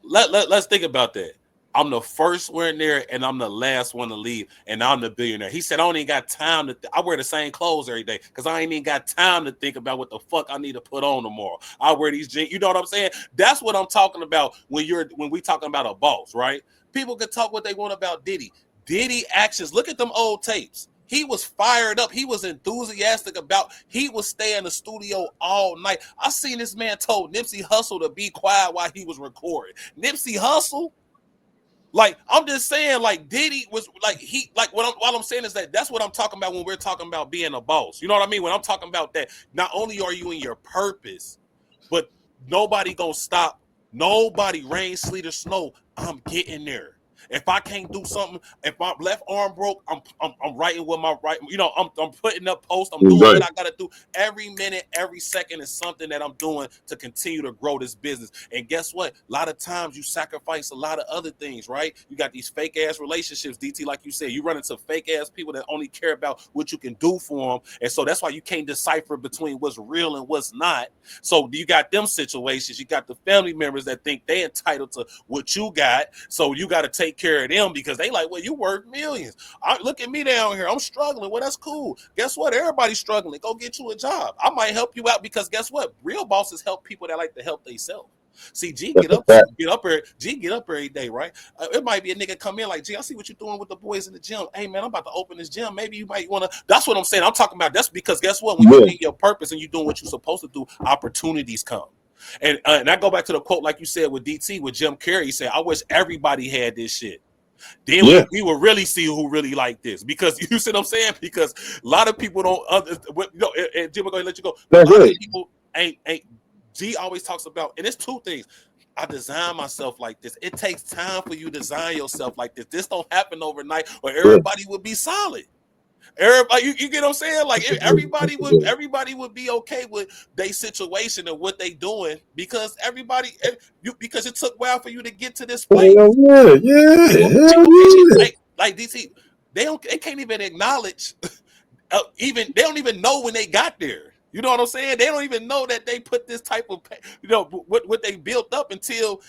Let's think about that. I'm the first one there and I'm the last one to leave, and I'm the billionaire. He said, I don't even got time to I wear the same clothes every day because I ain't even got time to think about what the fuck I need to put on tomorrow. I wear these jeans. You know what I'm saying? That's what I'm talking about when we talking about a boss, right? People can talk what they want about Diddy. Diddy actions, look at them old tapes. He was fired up. He was enthusiastic about. He would stay in the studio all night. I seen this man told Nipsey Hussle to be quiet while he was recording. Nipsey Hussle. Like, I'm just saying, like, Diddy was like, while I'm saying is that's what I'm talking about when we're talking about being a boss. You know what I mean? When I'm talking about that, not only are you in your purpose, but nobody gonna stop. Nobody, rain, sleet, or snow. I'm getting there. If I can't do something, if my left arm broke, I'm writing with my right. You know, I'm putting up posts. I'm doing Right. what I gotta do. Every minute, every second is something that I'm doing to continue to grow this business. And guess what? A lot of times you sacrifice a lot of other things, right? You got these fake ass relationships, DT, like you said. You run into fake ass people that only care about what you can do for them, and so that's why you can't decipher between what's real and what's not. So you got them situations. You got the family members that think they entitled to what you got, so you got to take care of them because they like, well, you worth millions. Look at me down here. I'm struggling. Well, that's cool. Guess what? Everybody's struggling. Go get you a job. I might help you out because guess what? Real bosses help people that like to help themselves. See, G That's get a up fact. every day, right? It might be a nigga come in like, G, I see what you're doing with the boys in the gym. Hey man, I'm about to open this gym. Maybe you might want to. That's what I'm saying. I'm talking about. That's because guess what? When you Yeah. need your purpose and you're doing what you're supposed to do, opportunities come. And I go back to the quote, like you said with DT, with Jim Carrey. He said, "I wish everybody had this shit. Then Yeah. we will really see who really like this." Because you see what I'm saying? Because a lot of people don't. You know, and Jim, I'm gonna let you go. But That's a lot of right. people ain't. G always talks about, and it's two things. I design myself like this. It takes time for you to design yourself like this. This don't happen overnight, or Yeah. everybody would be solid. Everybody, you get what I'm saying? Like everybody would be okay with their situation and what they doing because because it took a while for you to get to this place. Hell yeah. Yeah. Hell Okay, yeah. like DC, they can't even acknowledge they don't even know when they got there. You know what I'm saying? They don't even know that they put this type of, what they built up until,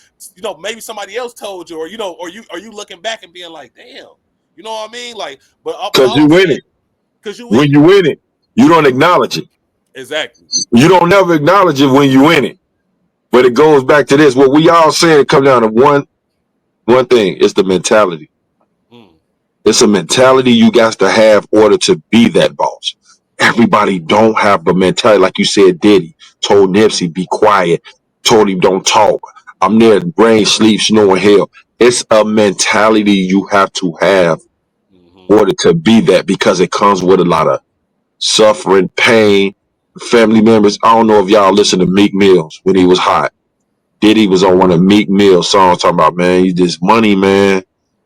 maybe somebody else told you, or you looking back and being like, damn, you know what I mean? Like, but Cause all you I'm win saying, it. because you When in you it. win it, you don't acknowledge it. Exactly. You don't never acknowledge it when you win it. But it goes back to this. What we all saying, it comes down to one thing. It's the mentality. Mm, It's a mentality you got to have in order to be that boss. Everybody don't have the mentality, like you said. Diddy told Nipsey, "Be quiet." Told him, "Don't talk." I'm there, brain sleep, snowing hell. It's a mentality you have to have mm-hmm. in order to be that because it comes with a lot of suffering, pain, family members. I don't know if y'all listen to Meek Mills when he was hot. Diddy was on one of Meek Mill's songs talking about, man, you this money, man.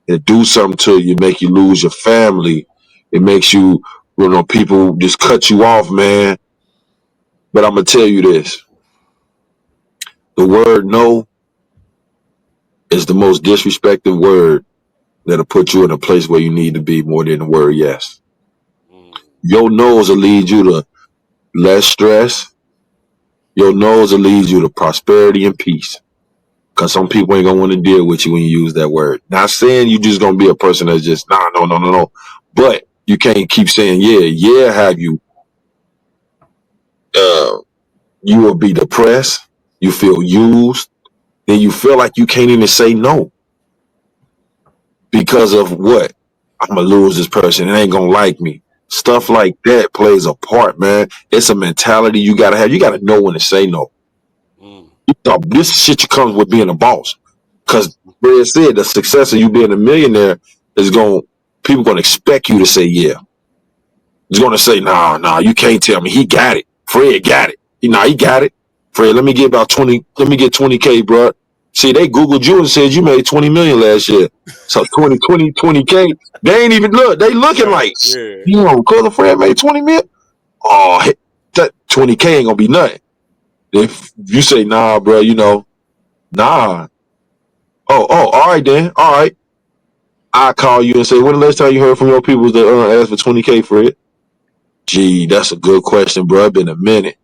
It do something to you, make you lose your family. It makes you, people just cut you off, man. But I'm gonna tell you this: the word "no" is the most disrespected word that'll put you in a place where you need to be more than the word "yes." Mm, Your no's will lead you to less stress. Your no's will lead you to prosperity and peace. Cause some people ain't gonna want to deal with you when you use that word. Not saying you just gonna be a person that's just nah, no, no, no, no. But you can't keep saying yeah, yeah. Have you? You will be depressed. You feel used. Then you feel like you can't even say no because of what? I'm gonna lose this person. It ain't gonna like me. Stuff like that plays a part, man. It's a mentality you gotta have. You gotta know when to say no. mm, This shit comes with being a boss. Because Brad said the success of you being a millionaire is people gonna expect you to say yeah. He's gonna say, nah, you can't tell me. He got it. Fred got it. He got it. Fred, let me get 20K, bro. See, they Googled you and said you made 20 million last year. So 20K. They ain't even look, they looking right. like, Yeah. Cousin Fred made 20 million. Oh, that 20K ain't gonna be nothing. If you say, nah, bro, nah. Oh, all right then. All right. I call you and say, when the last time you heard from your people that asked for 20K for it? Gee, that's a good question, bro. It's been a minute.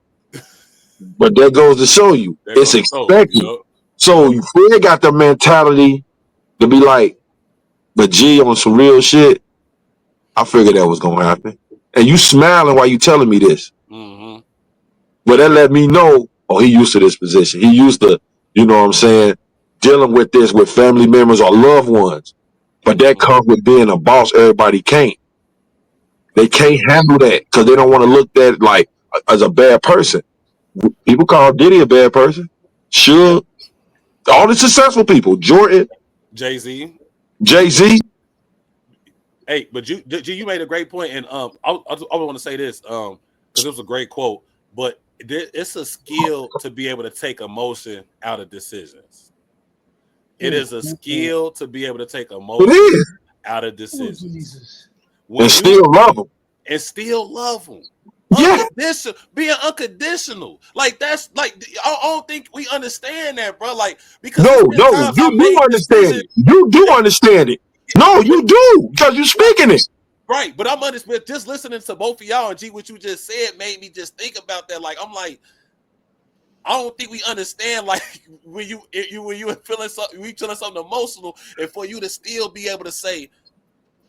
But that goes to show you, There it's goes the soul. expected. Yep. So Yep. you Fred got the mentality to be like, but G on some real shit, I figured that was going to happen. And you smiling while you telling me this. Mm-hmm. But that let me know, oh, he used to this position. He used to, you know what I'm saying, dealing with this with family members or loved ones. But that Mm-hmm. comes with being a boss. Everybody can't. They can't handle that because they don't want to look at like as a bad person. People call Diddy a bad person. Sure, all the successful people, Jordan, Jay-Z. Jay-Z. Hey, but you made a great point, and I want to say this because it was a great quote. But it's a skill to be able to take emotion out of decisions. It is a skill to be able to take emotion out of decisions. And still love them. And still love them. Yeah. Being unconditional. Like, that's like, I don't think we understand that, bro. Like, because no, you do understand it. You do understand it. No, you do, because you're speaking it. Right, but I'm just listening to both of y'all, and G, what you just said made me just think about that. Like, I'm like, I don't think we understand, like, when you feeling something emotional, and for you to still be able to say,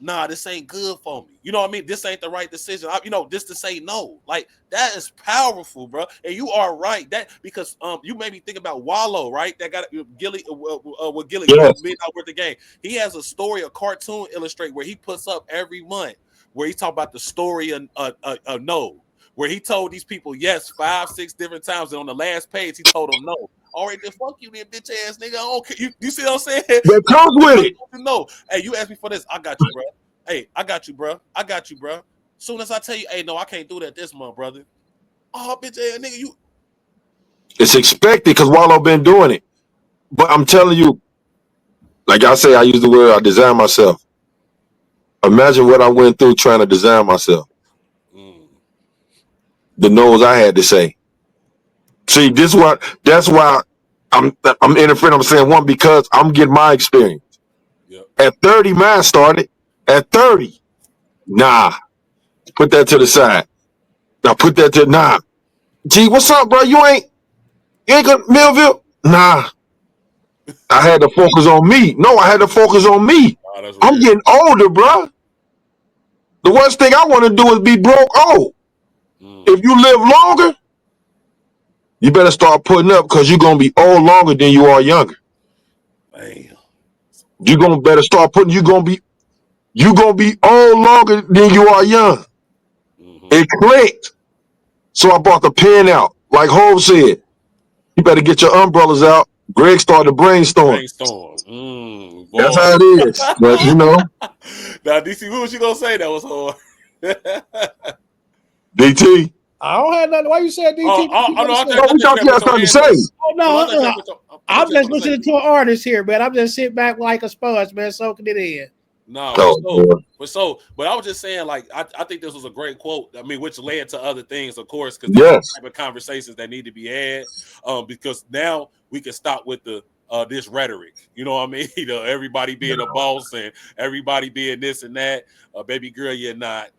nah, this ain't good for me. You know what I mean? This ain't the right decision. Just to say no. Like, that is powerful, bro. And you are right. That because you made me think about Wallow, right? That got Gilly with Gilly midnight worth the game. He has a story, a cartoon illustrate where he puts up every month where he talk about the story of no. Where he told these people yes 5-6 different times, and on the last page he told them no. All right, then fuck you, then bitch ass nigga. I don't care. You see what I'm saying? That comes with it. No, hey, you asked me for this. I got you, bro. Hey, I got you, bro. Soon as I tell you, hey, no, I can't do that this month, brother. Oh, bitch ass nigga, you. It's expected because Wallow been doing it. But I'm telling you, like I say, I use the word I design myself. Imagine what I went through trying to design myself. The no's I had to say. See, that's why I'm interfering. I'm saying one because I'm getting my experience. Yep. At 30, mine started. At 30, nah. Put that to the side. Now put that to nah. Gee, what's up, bro? You ain't gonna Millville? Nah. I had to focus on me. No, I had to focus on me. Oh, I'm getting older, bro. The worst thing I want to do is be broke old. If you live longer, you better start putting up because you're gonna be old longer than you are younger. Damn. You're gonna better start putting. You're gonna be old longer than you are young. It clicked. So I brought the pen out. Like Hov said, you better get your umbrellas out. Greg started to brainstorm. That's how it is. But you know. Now, DC, what was you gonna say that was hard? DT. I don't have nothing. Why you said DT? We thought you had something to say. Oh no, I'm just listening to an artist here, man. I'm just sitting back like a sponge, man, soaking it in. No, but I was just saying, like, I think this was a great quote. I mean, which led to other things, of course, because there's type of conversations that need to be had. Because now we can stop with the this rhetoric. You know what I mean? Everybody being a boss and everybody being this and that. Baby girl, you're not.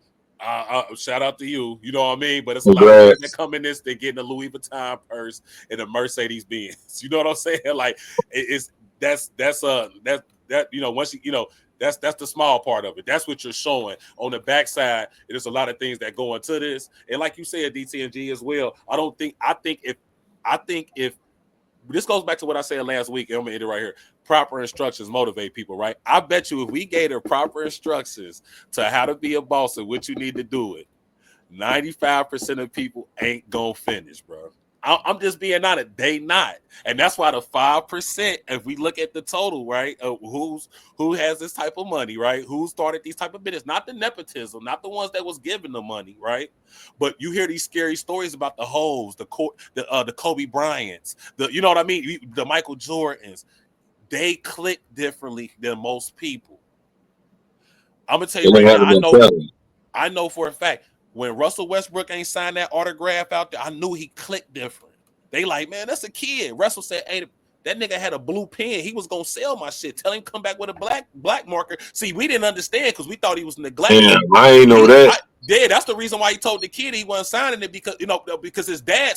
Shout out to you. You know what I mean? But it's a lot of people that come in this, they're getting a Louis Vuitton purse and a Mercedes Benz. You know what I'm saying? Like, that's once that's the small part of it. That's what you're showing. On the backside, there's a lot of things that go into this. And like you said, DTNG as well. I think if this goes back to what I said last week, and I'm gonna end it right here. Proper instructions motivate people, right? I bet you if we gave them proper instructions to how to be a boss and what you need to do it, 95% of people ain't gonna finish, bro. I'm just being honest. They not, and that's why the 5%. If we look at the total, right, who has this type of money, right? Who started these type of business? Not the nepotism, not the ones that was given the money, right? But you hear these scary stories about the Hoes, the Kobe Bryants, you know what I mean, the Michael Jordans. They click differently than most people. I'm gonna tell you right now. I know for a fact. When Russell Westbrook ain't signed that autograph out there, I knew he clicked different. They like, man, that's a kid. Russell said, hey, that nigga had a blue pen. He was gonna sell my shit. Tell him come back with a black marker. See, we didn't understand because we thought he was neglected. Damn, I ain't know that. That's the reason why he told the kid he wasn't signing it because his dad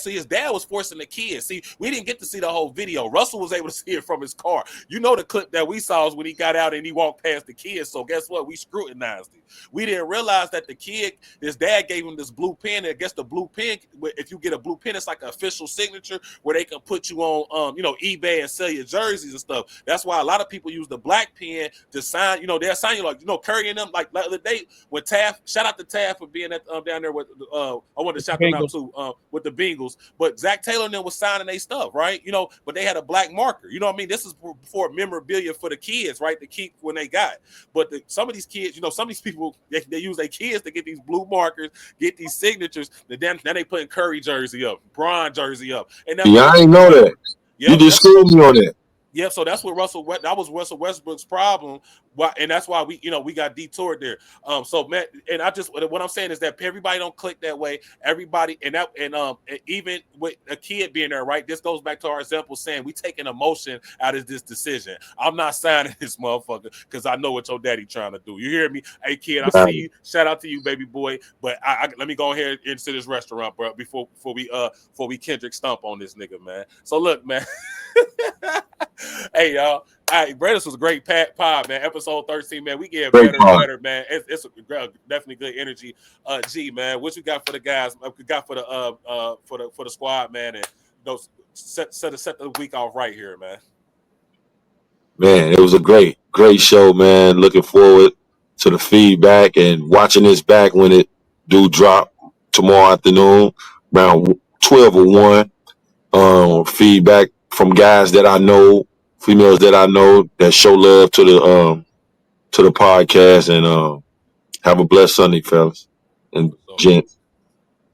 was forcing the kid. See, we didn't get to see the whole video. Russell was able to see it from his car. You know the clip that we saw is when he got out and he walked past the kid. So guess what? We scrutinized it. We didn't realize that the kid, his dad gave him this blue pen. And I guess the blue pen, if you get a blue pen, it's like an official signature where they can put you on eBay and sell your jerseys and stuff. That's why a lot of people use the black pen to sign. They'll sign you like Curry and them. Like the other day when Taft, shout out to Taft staff for being at down there with. I wanted to shout them out too with the Bengals. But Zach Taylor and them was signing their stuff, right? You know, but they had a black marker. You know what I mean? This is for memorabilia for the kids, right? To keep when they got. But some of these kids, you know, some of these people they use their kids to get these blue markers, get these signatures. Then they putting Curry jersey up, Bron jersey up, and that I ain't know that. You just schooled me on that. Yeah, so that's what that was Russell Westbrook's problem. And that's why we got detoured there. So man, and what I'm saying is that everybody don't click that way. Everybody and even with a kid being there, right? This goes back to our example saying we taking emotion out of this decision. I'm not signing this motherfucker because I know what your daddy trying to do. You hear me? Hey kid, I see you. Shout out to you, baby boy. But let me go ahead into this restaurant, bro, before we Kendrick stump on this nigga, man. So look, man. Hey y'all, Brad, this was a great pod, man. Episode 13, man. We get better and better, man. It's definitely good energy. G, man, what you got for the guys? We got for the squad, man, and those set the week off right here, man. Man, it was a great show, man. Looking forward to the feedback and watching this back when it do drop tomorrow afternoon around 12 or 1. Feedback from guys that I know, females that I know that show love to the podcast, and have a blessed Sunday, fellas and gents.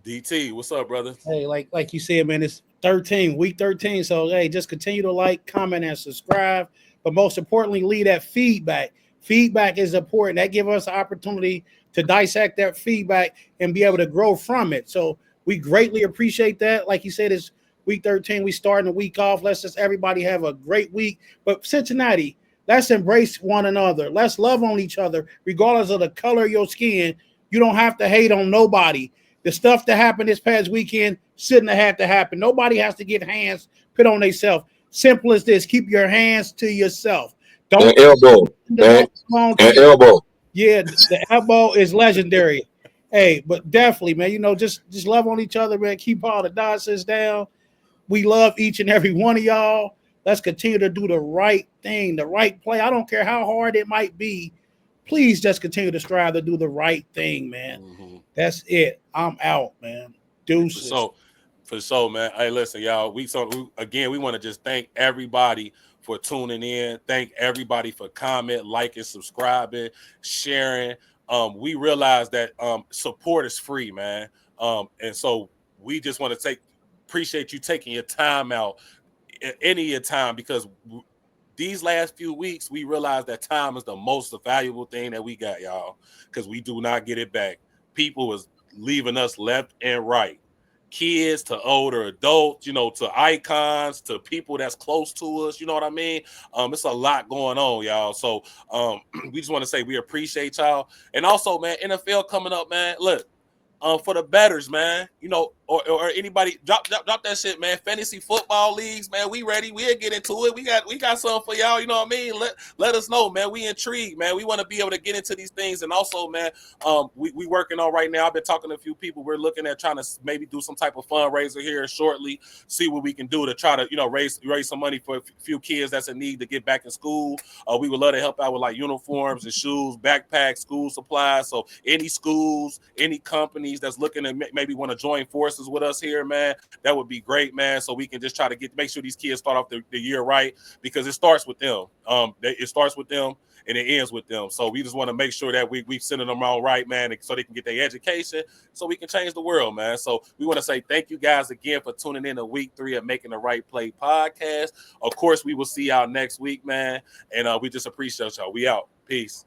DT, what's up, brother? Hey, like you said, man, it's week 13. So hey, just continue to like, comment, and subscribe. But most importantly, leave that feedback. Feedback is important. That gives us an opportunity to dissect that feedback and be able to grow from it. So we greatly appreciate that. Like you said, it's week 13. We starting the week off. Let's just everybody have a great week. But Cincinnati, let's embrace one another. Let's love on each other, regardless of the color of your skin. You don't have to hate on nobody. The stuff that happened this past weekend shouldn't have had to happen. Nobody has to get hands put on themselves. Simple as this. Keep your hands to yourself. Don't elbow. Elbow. Yeah, the elbow is legendary. Hey, but definitely, man, you know, just love on each other, man. Keep all the nonsense down. We love each and every one of y'all. Let's continue to do the right thing, the right play. I don't care how hard it might be. Please just continue to strive to do the right thing, man. Mm-hmm. That's it. I'm out, man. Deuces. For sure, man. Hey, listen, y'all. We want to just thank everybody for tuning in. Thank everybody for commenting, liking, subscribing, sharing. We realize that support is free, man. And so we just want to appreciate you taking your time out, any of your time, because these last few weeks, we realized that time is the most valuable thing that we got, y'all, because we do not get it back. People was leaving us left and right. Kids to older adults, you know, to icons, to people that's close to us, you know what I mean? It's a lot going on, y'all. So we just want to say we appreciate y'all. And also, man, NFL coming up, man. Look, for the bettors, man, you know, or anybody drop that shit, man. Fantasy football leagues, man. We ready. We'll get into it. We got something for y'all. You know what I mean? Let us know, man. We intrigued, man. We want to be able to get into these things. And also, man, we working on right now. I've been talking to a few people. We're looking at trying to maybe do some type of fundraiser here shortly. See what we can do to try to, you know, raise some money for a few kids that's in need to get back in school. We would love to help out with like uniforms and shoes, backpacks, school supplies. So any schools, any companies that's looking to maybe want to join forces with us here, man, that would be great, man. So we can just try to make sure these kids start off the year right, because it starts with them. It starts with them and it ends with them. So we just want to make sure that we sending them all right, man, so they can get their education, so we can change the world, man. So we want to say thank you guys again for tuning in to week 3 of Making the Right Play podcast. Of course, we will see y'all next week, man. And we just appreciate y'all. We out. Peace.